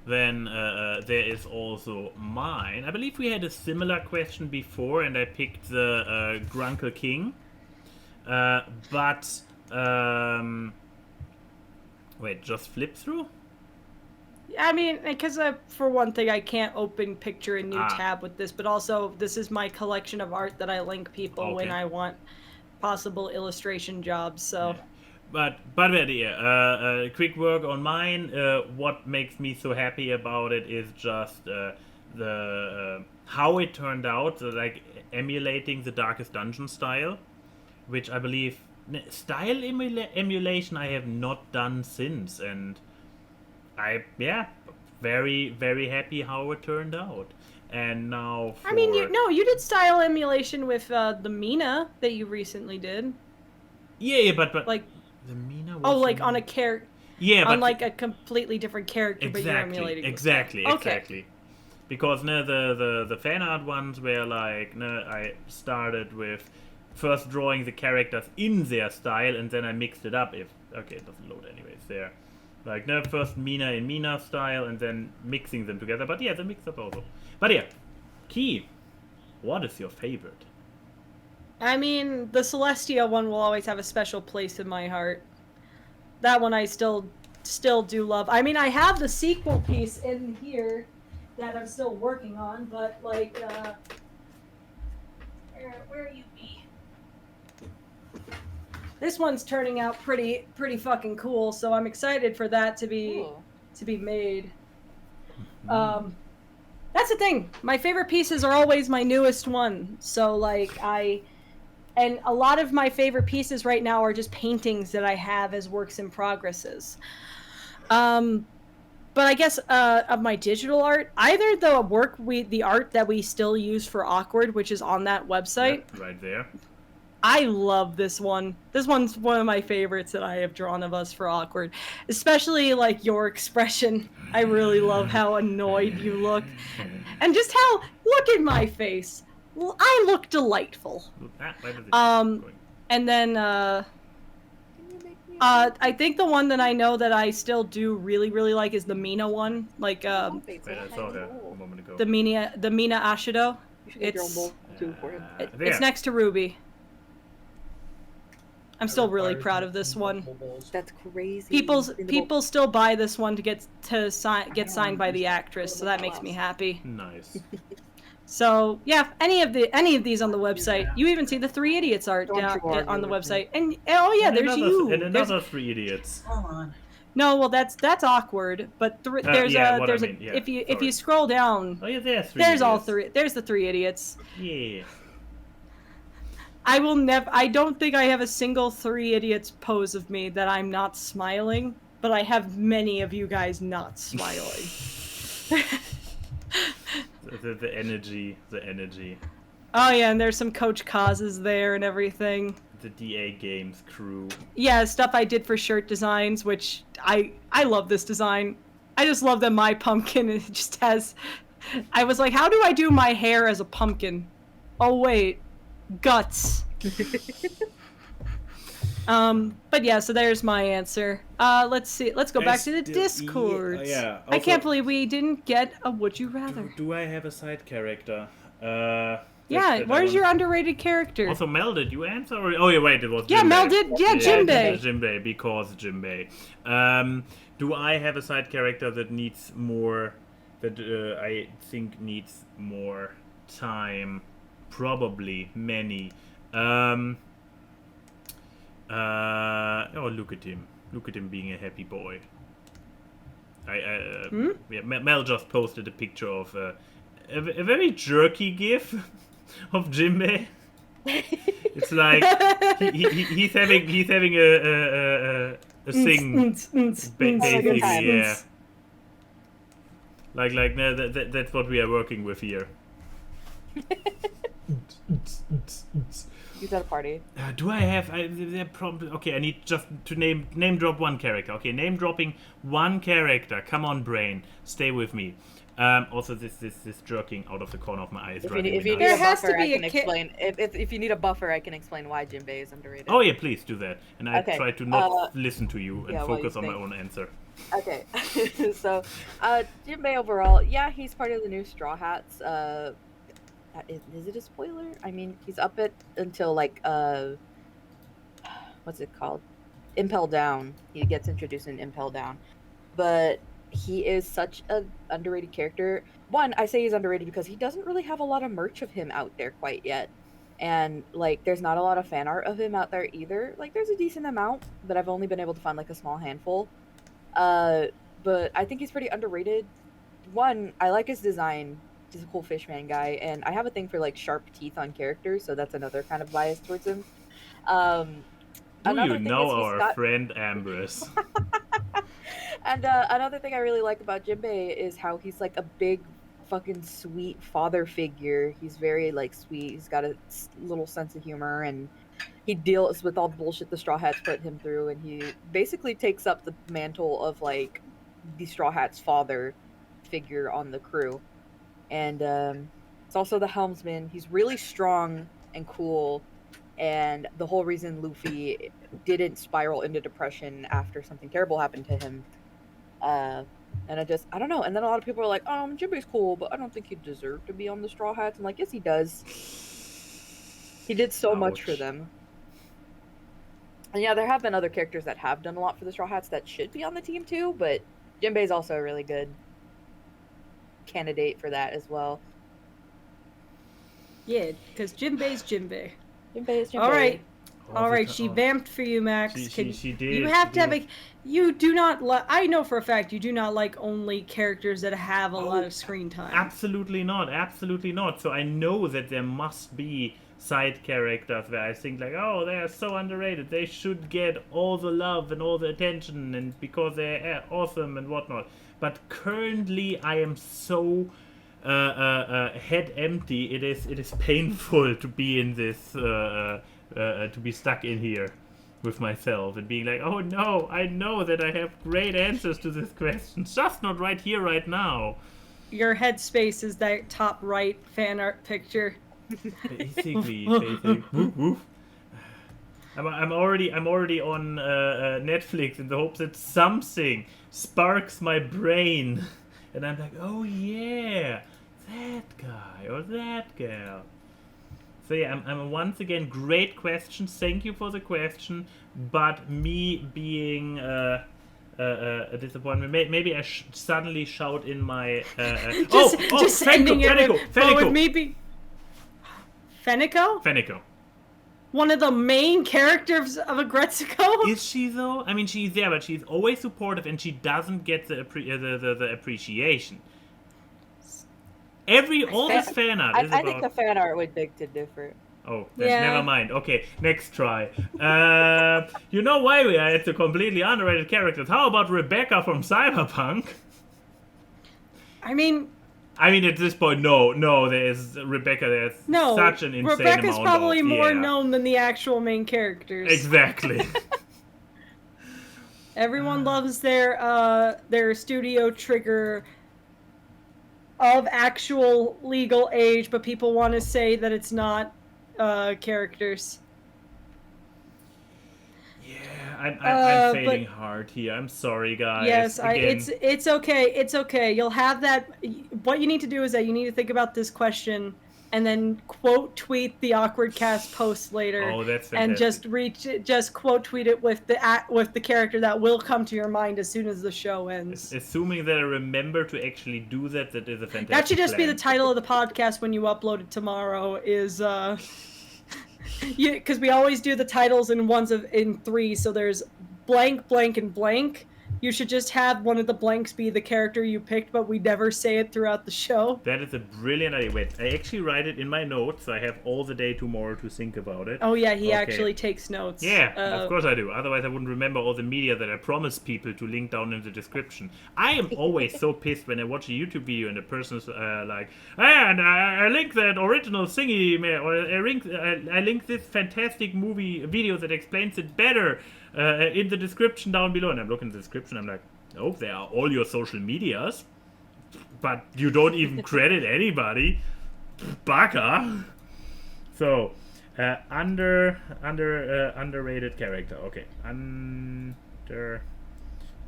Then there is also mine. I believe we had a similar question before, and I picked the Grunkle King. But Wait, just flip through? I mean, because for one thing, I can't open picture a new Ah. tab with this, but also this is my collection of art that I link people when Okay. I want possible illustration jobs. So. Yeah. But yeah, quick work on mine. What makes me so happy about it is just the how it turned out, so, like emulating the Darkest Dungeon style, which I believe style emulation I have not done since, and very very happy how it turned out. And now for... I mean, you did style emulation with the Mina that you recently did. yeah, but Like, the Mina was oh, like on a character. yeah, On but like a completely different character, but you're emulating the style. exactly. Okay. Because no, the fan art ones were like, no, I started with first drawing the characters in their style, and then I mixed it up. It doesn't load anyways. There, like no, first Mina in Mina style, and then mixing them together. But yeah, the mix up also. But yeah, Key, what is your favorite? I mean, the Celestia one will always have a special place in my heart. That one I still do love. I mean, I have the sequel piece in here that I'm still working on, but like, where you be? This one's turning out pretty fucking cool, so I'm excited for that to be made. That's the thing. My favorite pieces are always my newest one. So like and a lot of my favorite pieces right now are just paintings that I have as works in progresses. But I guess of my digital art, either the art that we still use for Awkward, which is on that website. Yeah, right there. I love this one. This one's one of my favorites that I have drawn of us for Awkward. Especially like your expression. I really love how annoyed you look. And just how, look at my face. Well, I look delightful. And then I think the one that I know that I still do really like is the Mina one. Like Wait, I saw her a moment ago. the Mina Ashido. It's next to Ruby. I'm still really proud of this one. That's crazy. People still buy this one to get signed by the actress, so that makes me happy. Nice. So yeah, any of these on the website. You even see the Three Idiots art down on the website, and oh yeah, there's you. And another Three Idiots. Come on. No, well that's Awkward, but if you scroll down, oh yeah, there's there's the Three Idiots. Yeah. I don't think I have a single Three Idiots pose of me that I'm not smiling, but I have many of you guys not smiling. the energy. Oh yeah, and there's some Coach Kaz's there and everything. The DA Games crew. Yeah, stuff I did for shirt designs, which I love this design. I just love that my pumpkin it just has... I was like, how do I do my hair as a pumpkin? Oh wait, guts. But yeah, so there's my answer. Let's see. Let's go back to the Discord. Yeah. I can't believe we didn't get a Would You Rather. Do I have a side character? Yeah, where's your underrated character? Also, Mel, did you answer? Oh, yeah, wait, it was Yeah, Jinbei. Mel did. Yeah, Jinbei. Jinbei, because Jinbei. Do I have a side character that needs more... that I think needs more time? Probably many. Oh, look at him. Look at him being a happy boy. Yeah, Mel just posted a picture of a very jerky gif of Jinbei. It's like he's having a thing, basically, yeah. Like no, that's what we are working with here. He's at a party. Do I have? Okay, I need just to name drop one character. Okay, name dropping one character. Come on, brain, stay with me. Also, this jerking out of the corner of my eyes. If you need a buffer, I can explain. If you need a buffer, I can explain why Jinbei is underrated. Oh yeah, please do that. And I try to not listen to you and focus on my own answer. Okay, so Jinbei overall, yeah, he's part of the new Straw Hats. Is it a spoiler? I mean, he's up it until like what's it called? Impel Down. He gets introduced in Impel Down, but he is such an underrated character. One, I say he's underrated because he doesn't really have a lot of merch of him out there quite yet. And like there's not a lot of fan art of him out there either. Like there's a decent amount, but I've only been able to find like a small handful. But I think he's pretty underrated. One, I like his design. He's a cool fishman guy, and I have a thing for like sharp teeth on characters, so that's another kind of bias towards him. Do Another you thing know is he's our got- friend Ambrose? And another thing I really like about Jinbei is how he's like a big fucking sweet father figure. He's very like sweet. He's got a little sense of humor, and he deals with all the bullshit the Straw Hats put him through, and he basically takes up the mantle of like the Straw Hats' father figure on the crew. And it's also the helmsman. He's really strong and cool, and the whole reason Luffy didn't spiral into depression after something terrible happened to him. And I don't know. And then a lot of people are like, Jinbei's cool, but I don't think he deserved to be on the Straw Hats. I'm like, yes, he does. He did so much for Ouch. them. And yeah, there have been other characters that have done a lot for the Straw Hats that should be on the team too, but Jinbei's also a really good candidate for that as well. Yeah, because Jinbei's Jinbei. Jinbei is Jinbei. All right. Oh, All right, the- she oh. vamped for you, Max. She did. You have she to have did. a. You do not. I know for a fact you do not like only characters that have a lot Oh, of screen time. Absolutely not. Absolutely not. So I know that there must be side characters where I think like, oh, they are so underrated. They should get all the love and all the attention, and because they're awesome and whatnot. But currently, I am so head empty. It is painful to be in this. To be stuck in here with myself and being like, oh no, I know that I have great answers to this question, just not right here, right now. Your headspace is that top right fan art picture. Basically. Woof, woof. I'm already on Netflix in the hopes that something sparks my brain, and I'm like, oh yeah, that guy or that girl. So yeah, I'm once again, great questions. Thank you for the question, but me being a disappointment. Maybe I suddenly shout in my. Just ending it with, Fenico. with me be. Fenico? Fenico. One of the main characters of Agretsuko? Is she though? I mean, she's there, but she's always supportive, and she doesn't get the appreciation. All this fan art is I about. think the fan art would beg to differ. Oh, then Yeah. never mind. Okay, next try. You know why we are at the completely underrated characters? How about Rebecca from Cyberpunk? I mean, at this point, no, there's Rebecca. There's no. such an insane Rebecca's amount probably of, more yeah. known than the actual main characters. Exactly. Everyone loves their Studio Trigger of actual legal age, but people want to say that it's not characters. Yeah, I'm failing but- hard here. I'm sorry, guys. Yes, Again, it's okay. It's okay. You'll have that. What you need to do is that you need to think about this question and then quote tweet the AWKWARDCast post later. Oh, that's and just quote tweet it with the character that will come to your mind as soon as the show ends. assuming that I remember to actually do that is a fantastic That should just be plan. the title of the podcast when you upload it tomorrow. Is because we always do the titles in three. So there's blank, blank, and blank. You should just have one of the blanks be the character you picked, but we never say it throughout the show. That is a brilliant idea. Wait, I actually write it in my notes, so I have all the day tomorrow to think about it. Oh yeah, he Okay. actually takes notes. Yeah, of course I do. Otherwise, I wouldn't remember all the media that I promised people to link down in the description. I am always so pissed when I watch a YouTube video and the person's like, and I link that original thingy, or I link this fantastic movie video that explains it better in the description down below. And I'm looking at the description, I'm like, oh, there are all your social medias, but you don't even credit anybody. Baka. So, underrated character. Okay, at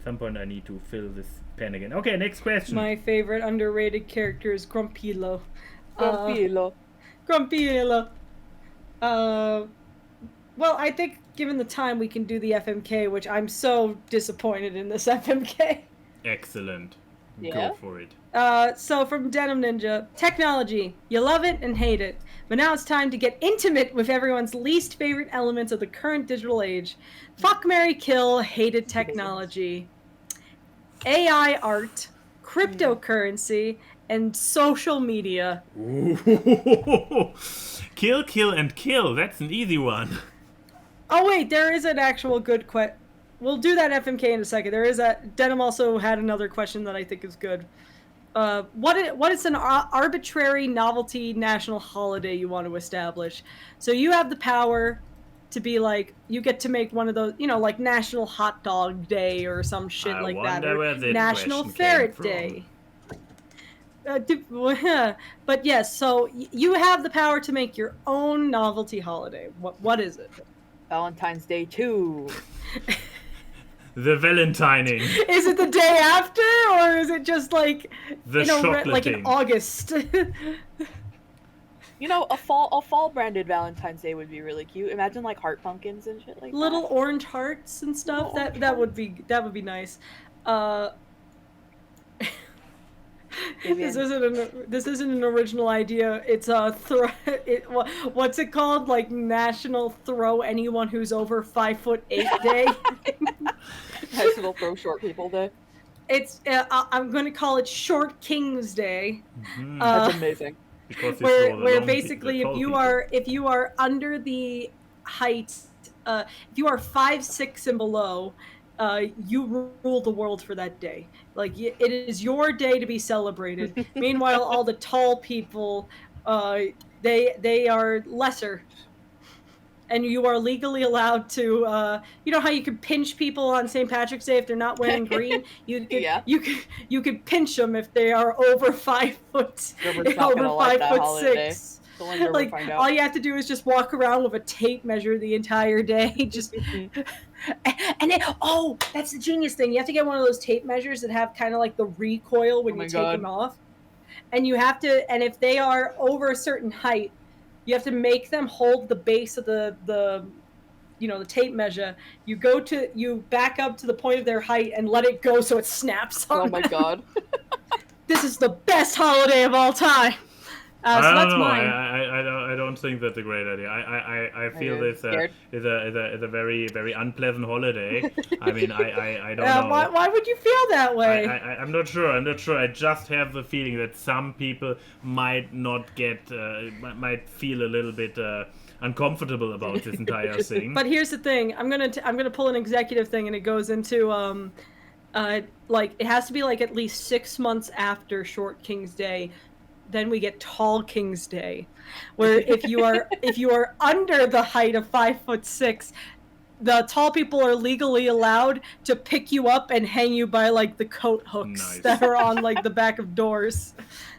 some point I need to fill this pen again. Okay, next question. My favorite underrated character is Grumpilo. Grumpilo. Grumpilo. Well, I think given the time, we can do the FMK, which I'm so disappointed in this FMK. Excellent. Yeah? Go for it. So from Denim Ninja, technology, you love it and hate it, but now it's time to get intimate with everyone's least favorite elements of the current digital age. Fuck, marry, kill, hated technology. AI art, cryptocurrency, and social media. Ooh. Kill, kill, and kill. That's an easy one. Oh wait, there is an actual good question. We'll do that FMK in a second. There is a Denim also had another question that I think is good. What is an arbitrary novelty national holiday you want to establish? So you have the power to be like, you get to make one of those, like National Hot Dog Day or some shit I like that, wonder or where that National question came Ferret from. Day. But yes, so you have the power to make your own novelty holiday. What is it? Valentine's Day 2. The Valentining. Is it the day after, or is it just like The like in chocolating. August? A fall branded Valentine's Day would be really cute. Imagine like heart pumpkins and shit like Little that. orange hearts and stuff. Little orange That would be nice. This isn't an original idea. It's a what's it called? Like National Throw Anyone Who's Over 5'8" Day. National Throw Short People Day. It's I'm going to call it Short King's Day. Mhm. That's amazing. Because you throw the Where long basically the if you tall are under the height, if you are 5'6" and below, you rule the world for that day. Like it is your day to be celebrated. Meanwhile, all the tall people, they are lesser, and you are legally allowed to. You know how you can pinch people on St. Patrick's Day if they're not wearing green. You could Yeah. you could pinch them if they are over 5 foot, Gilbert's not gonna like that holiday. 5'6". Don't let Gilbert Like find out. all you have to do is just walk around with a tape measure the entire day. Just and then, that's the genius thing. You have to get one of those tape measures that have kind of like the recoil when Oh my you take God. them off. And you have to, and if they are over a certain height, you have to make them hold the base of the tape measure. You back up to the point of their height and let it go so it snaps on Oh my them. God. This is the best holiday of all time. So I that's don't know. mine. I don't think that's a great idea. I feel Are you this scared? is a very very unpleasant holiday. I mean I don't know. Why would you feel that way? I'm not sure. I just have the feeling that some people might not might feel a little bit uncomfortable about this entire thing. But here's the thing. I'm gonna pull an executive thing, and it goes into like it has to be like at least 6 months after Short King's Day. Then we get Tall King's Day, where if you are under the height of 5'6", the tall people are legally allowed to pick you up and hang you by like the coat hooks Nice. that are on like the back of doors.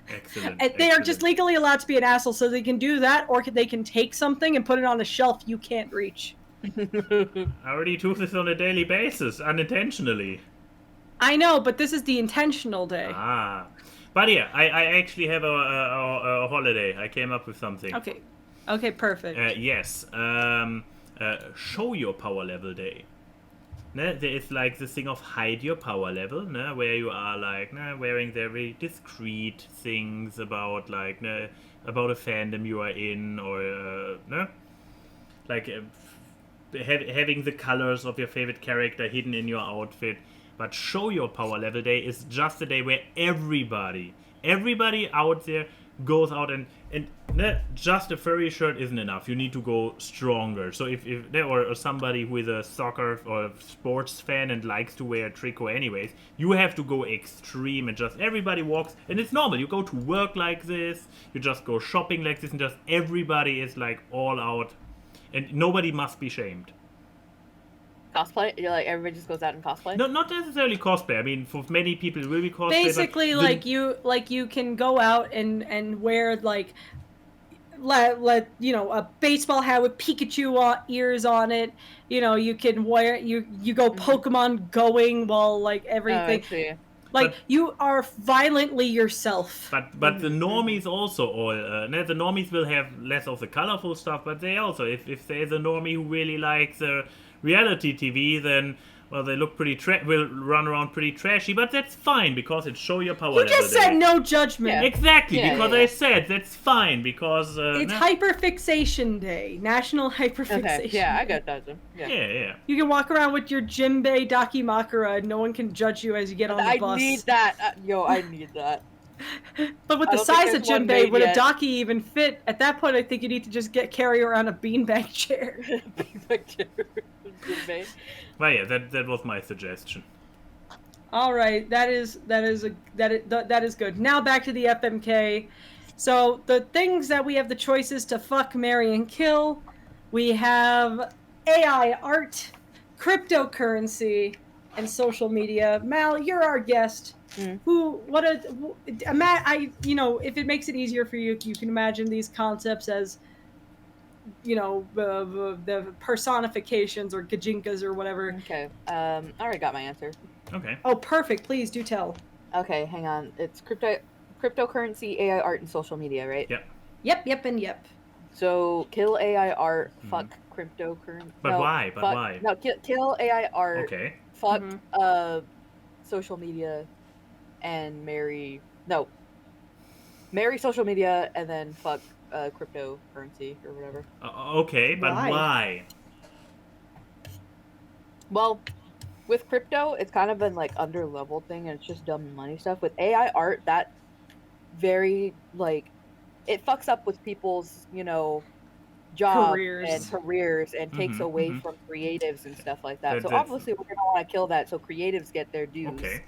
Excellent. And they are just legally allowed to be an asshole, so they can do that, or they can take something and put it on a shelf you can't reach. I already do this on a daily basis, unintentionally. I know, but this is the intentional day. Ah. But yeah, I actually have a holiday. I came up with something. Okay, perfect. Yes. Show your power level day. There is like this thing of hide your power level, where you are like wearing very discreet things about like about a fandom you are in, or like having the colors of your favorite character hidden in your outfit. But Show Your Power Level Day is just a day where everybody out there goes out and just a furry shirt isn't enough. You need to go stronger. So if there or somebody who is a soccer or sports fan and likes to wear a tricot anyways, you have to go extreme and just everybody walks, and it's normal. You go to work like this, you just go shopping like this, and just everybody is like all out, and nobody must be shamed. Cosplay? You're like, everybody just goes out and cosplay? No, not necessarily cosplay. I mean, for many people it will be cosplay. Basically, but you can go out and wear like a baseball hat with Pikachu ears on it. You can wear you go Pokemon going while like everything. Oh, I see. Like, you are violently yourself. But the normies also all the normies will have less of the colorful stuff, but they also if there's a normie who really likes reality TV, then well they look pretty will run around pretty trashy, but that's fine because it show your power You level. just said no judgment. Yeah. Exactly, because I said that's fine because It's hyperfixation day. National hyperfixation. Okay. Yeah, I got that. yeah. You can walk around with your Jinbei Dakimakura and no one can judge you as you get on the I bus. need that. I need that. But with I the don't think size of there's one Jinbei, made would a yet. Daki even fit? At that point, I think you need to just carry around a beanbag chair. Well, yeah, that was my suggestion. All right, that is good. Now back to the FMK. So the things that we have the choices to fuck, marry, and kill, we have AI art, cryptocurrency, and social media. Mal, you're our guest. If it makes it easier for you, you can imagine these concepts as, the personifications or gajinkas or whatever. Okay. I already got my answer. Okay. Oh, perfect. Please do tell. Okay, hang on. It's cryptocurrency, AI art, and social media, right? Yep. Yep. So kill AI art, fuck cryptocurrency. But why? Why? No, kill AI art. Okay. Fuck social media, and marry social media and then fuck cryptocurrency or whatever. Okay, but why? Well, with crypto, it's kind of been like under-leveled thing, and it's just dumb money stuff. With AI art, that very it fucks up with people's jobs and careers and takes away from creatives and stuff like that. So obviously, we're gonna want to kill that so creatives get their dues. Okay.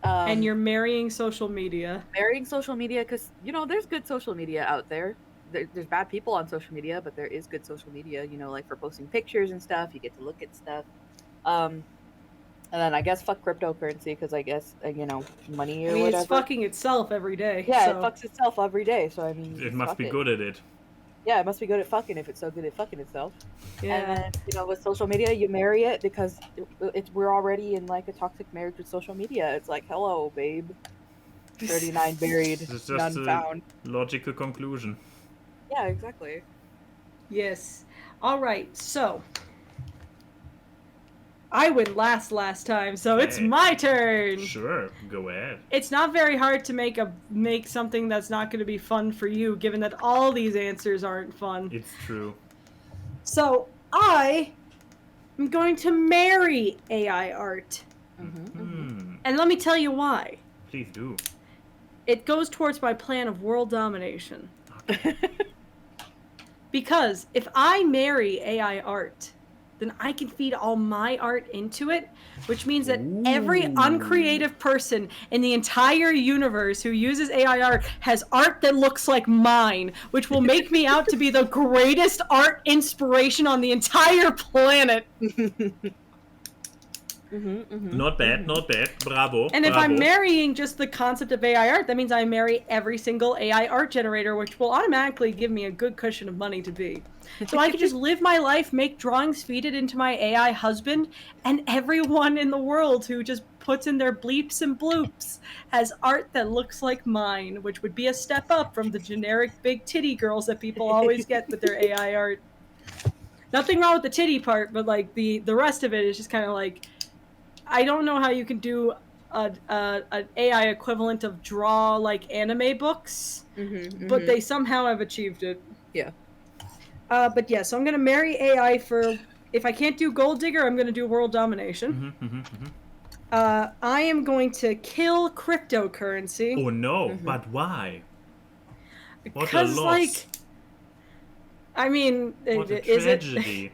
And you're marrying social media. Marrying social media because there's good social media out there. There's bad people on social media, but there is good social media. Like for posting pictures and stuff, you get to look at stuff. And then I guess fuck cryptocurrency because I guess money or whatever. It's fucking itself every day. Yeah, so. it fucks itself every day. So I mean, it must be good at it. Yeah, it must be good at fucking if it's so good at fucking itself. Yeah. And then with social media, you marry it because we're already in a toxic marriage with social media. It's like, hello, babe. 39 buried, It's none just a found. logical conclusion. Yeah, exactly. Yes. All right. So I went last time, so it's my turn. Sure, go ahead. It's not very hard to make something that's not going to be fun for you, given that all these answers aren't fun. It's true. So I am going to marry AI art, and let me tell you why. Please do. It goes towards my plan of world domination. Because if I marry AI art, then I can feed all my art into it, which means that every uncreative person in the entire universe who uses AI art has art that looks like mine, which will make me out to be the greatest art inspiration on the entire planet. Not bad. Bravo. And if I'm marrying just the concept of AI art, that means I marry every single AI art generator, which will automatically give me a good cushion of money to be. So I could just live my life, make drawings, feed it into my AI husband, and everyone in the world who just puts in their bleeps and bloops has art that looks like mine, which would be a step up from the generic big titty girls that people always get with their AI art. Nothing wrong with the titty part, but the rest of it is just kind of I don't know how you can do an AI equivalent of draw anime books, but they somehow have achieved it. Yeah. But yeah, so I'm gonna marry AI for, if I can't do Gold Digger, I'm gonna do World Domination. I am going to kill cryptocurrency. Oh no, but why? What a Because loss. I mean, What a is tragedy.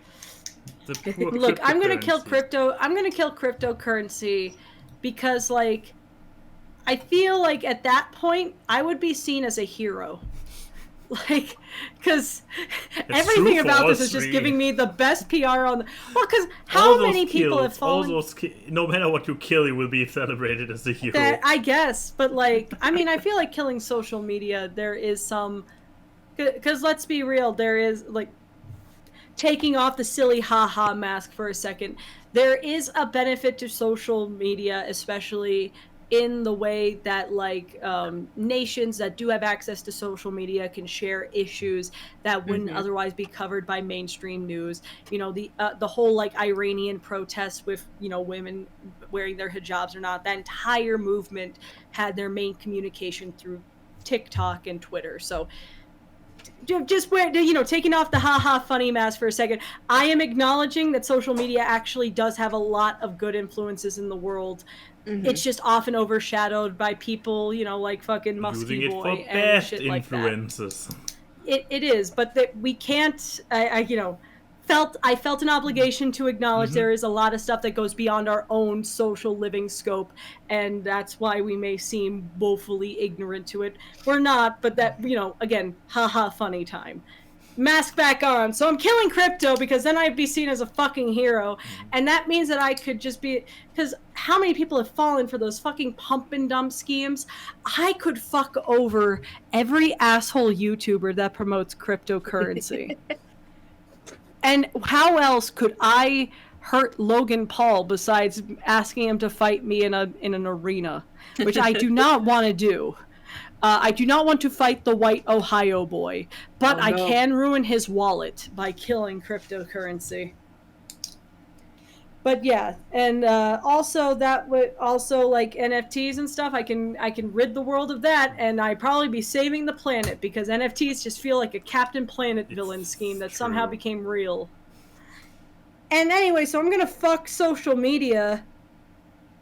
The poor Look, I'm gonna kill cryptocurrency. I'm gonna kill cryptocurrency because I feel like at that point I would be seen as a hero. Because everything about this is just giving me the best PR on the... Well, because how many people have fallen... No matter what you kill, you will be celebrated as a hero. I guess, but I mean, I feel like killing social media, there is some... Because let's be real, there is, taking off the silly haha mask for a second, there is a benefit to social media, especially in the way that like nations that do have access to social media can share issues that wouldn't otherwise be covered by mainstream news. You know, the whole like Iranian protests with, you know, women wearing their hijabs or not, that entire movement had their main communication through TikTok and Twitter. So just taking off the haha funny mask for a second, I am acknowledging that social media actually does have a lot of good influences in the world. It's just often overshadowed by people, you know, like fucking Musky Boy and shit like that. Influences. It is, but that we can't. I felt an obligation to acknowledge there is a lot of stuff that goes beyond our own social living scope, and that's why we may seem woefully ignorant to it. We're not, but that, you know, again, haha funny time. Mask back on. So I'm killing crypto because then I'd be seen as a fucking hero. And that means that I could just be, because how many people have fallen for those fucking pump and dump schemes? I could fuck over every asshole YouTuber that promotes cryptocurrency. And how else could I hurt Logan Paul besides asking him to fight me in an arena, which I do not want to do. I do not want to fight the white Ohio boy, but I can ruin his wallet by killing cryptocurrency. But yeah, and also that would also like NFTs and stuff. I can rid the world of that, and I'd probably be saving the planet because NFTs just feel like a Captain Planet villain scheme that somehow became real. And anyway, so I'm gonna fuck social media.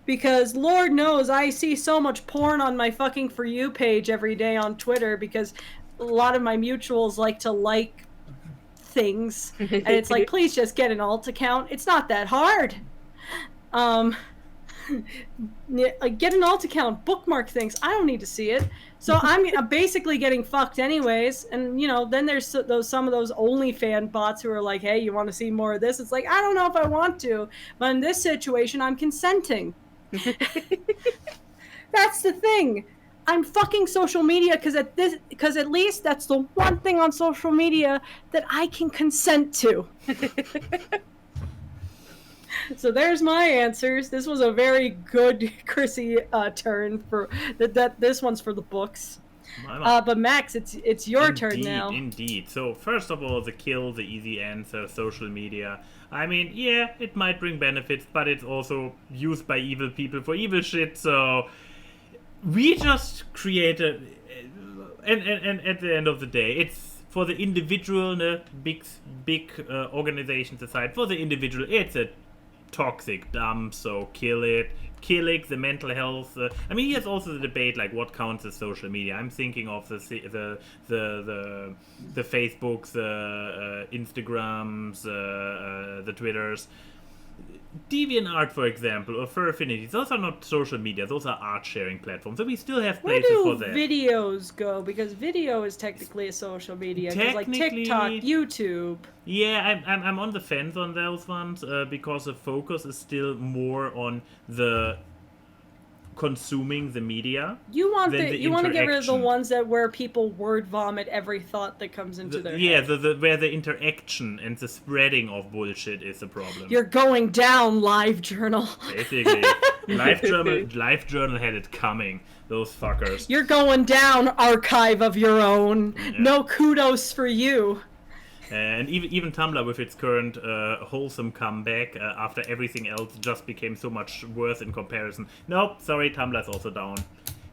Because Lord knows I see so much porn on my fucking For You page every day on Twitter because a lot of my mutuals like to like things. And it's like, please just get an alt account. It's not that hard. Get an alt account, bookmark things. I don't need to see it. So I'm basically getting fucked anyways. And, you know, then there's some of those OnlyFans bots who are like, hey, you want to see more of this? It's like, I don't know if I want to. But in this situation, I'm consenting. That's the thing. I'm fucking social media because at least that's the one thing on social media that I can consent to. So there's my answers. This was a very good Chrissy turn for that. This one's for the books. But Max, it's your turn now. Indeed. So first of all, the easy answer, social media. I mean, yeah, it might bring benefits, but it's also used by evil people for evil shit. So we just create and at the end of the day, it's for the individual, big organizations aside. For the individual, it's a toxic dump. So kill it. The mental health. I mean, here's also the debate like what counts as social media. I'm thinking of the Facebooks, the Instagrams, the Twitters. DeviantArt, for example, or Furfinity, those are not social media, those are art sharing platforms. So we still have places for that. Where do videos go? Because video is technically a social media. Like TikTok, YouTube. Yeah, I'm on the fence on those ones because the focus is still more on the consuming the media. You want to get rid of the ones where people word vomit every thought that comes into their head. Yeah, where the interaction and the spreading of bullshit is the problem. You're going down, LiveJournal. Basically, LiveJournal had it coming. Those fuckers. You're going down, archive of your own. Yeah. No kudos for you. And even Tumblr with its current wholesome comeback after everything else just became so much worse in comparison. Nope, sorry, Tumblr's also down.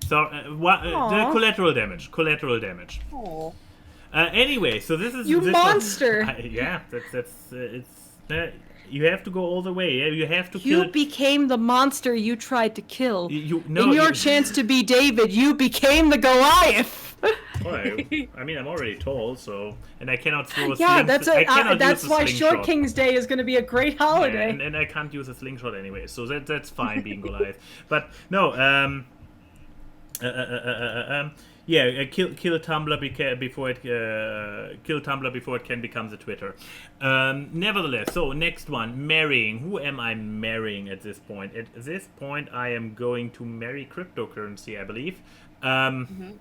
So the collateral damage. Aww. Anyway, so this is you monster. Yeah, you have to go all the way. Yeah, you have to. You became the monster you tried to kill. In your chance to be David, you became the Goliath. Well, I mean, I'm already tall, so and I cannot throw a slingshot. That's why Short King's Day is going to be a great holiday. Yeah, and I can't use a slingshot anyway, so that's fine being Goliath. But no, kill Tumblr before it can become the Twitter. Nevertheless, so next one, marrying. Who am I marrying at this point? At this point, I am going to marry cryptocurrency, I believe. I mean,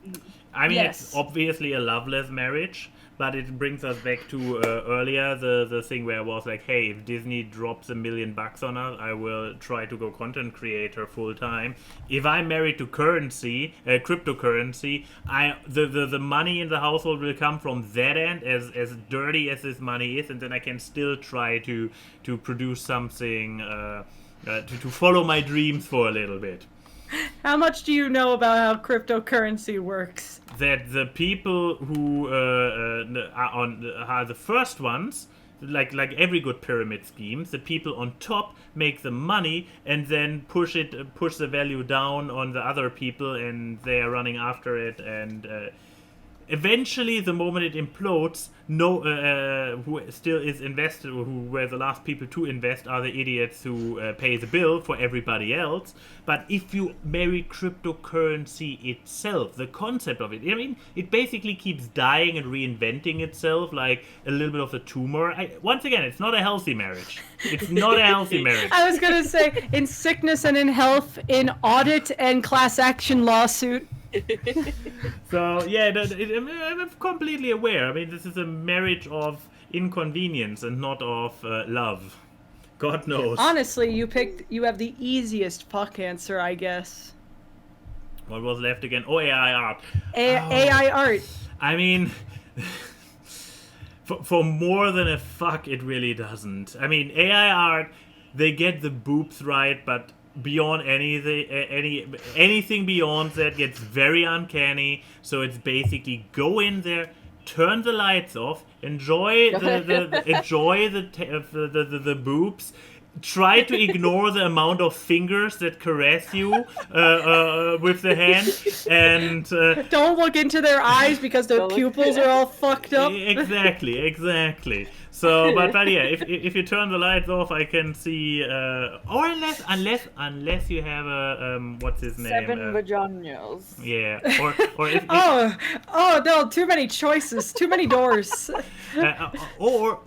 Yes. it's obviously a loveless marriage, but it brings us back to earlier the thing where I was like, hey, if Disney drops $1 million on us, I will try to go content creator full time. If I'm married to cryptocurrency, the money in the household will come from that end, as dirty as this money is, and then I can still try to produce something to follow my dreams for a little bit. How much do you know about how cryptocurrency works? That the people who are the first ones, like every good pyramid scheme, the people on top make the money and then push the value down on the other people, and they are running after it, and eventually, the moment it implodes, who still is invested, or who were the last people to invest, are the idiots who pay the bill for everybody else. But if you marry cryptocurrency itself, the concept of it, I mean, it basically keeps dying and reinventing itself like a little bit of a tumor. Once again, it's not a healthy marriage. It's not a healthy marriage. I was gonna say, in sickness and in health, in audit and class action lawsuit. So yeah, I'm completely aware. I mean, this is a marriage of inconvenience and not of love. God knows. Honestly, you have the easiest fuck answer, I guess. What was left again? Oh, AI art. AI art. I mean, for more than a fuck, it really doesn't. I mean, AI art, they get the boobs right, but beyond anything beyond that gets very uncanny. So it's basically go in there, turn the lights off, enjoy the boobs, try to ignore the amount of fingers that caress you with the hand, and don't look into their eyes because their pupils are all fucked up. Exactly. So, but yeah, if you turn the lights off, I can see. Or unless you have a what's his name? 7 vaginas. Yeah. Or if oh no! Too many choices. Too many doors. or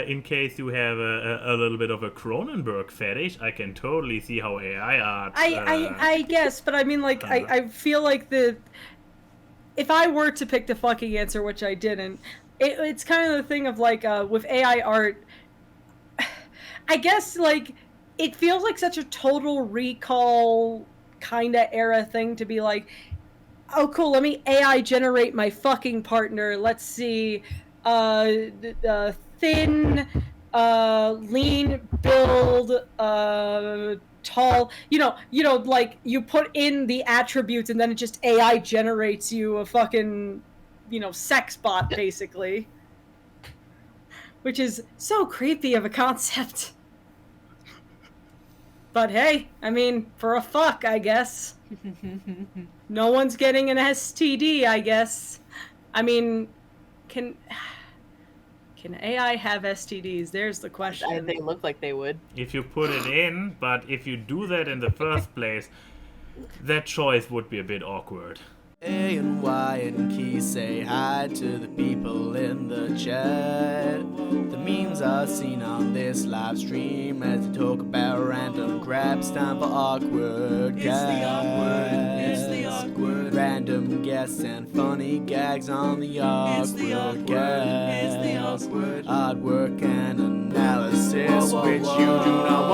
in case you have a little bit of a Cronenberg fetish, I can totally see how AI art. I guess, but I mean, like, I feel like if I were to pick the fucking answer, which I didn't. It's kind of the thing of like with AI art, I guess like it feels like such a Total Recall kind of era thing to be like, oh cool, let me AI generate my fucking partner. Let's see, thin, lean build, tall. You know, like you put in the attributes and then it just AI generates you a fucking, sex bot, basically. Which is so creepy of a concept. But hey, I mean, for a fuck, I guess. No one's getting an STD, I guess. I mean, can AI have STDs? There's the question. They look like they would. If you put it in, but if you do that in the first place, that choice would be a bit awkward. A and Y and Key say hi to the people in the chat. The memes are seen on this live stream as they talk about random grabs. Time for awkward guests. It's the awkward. Random guests and funny gags on the awkward guests. Artwork and analysis which you do not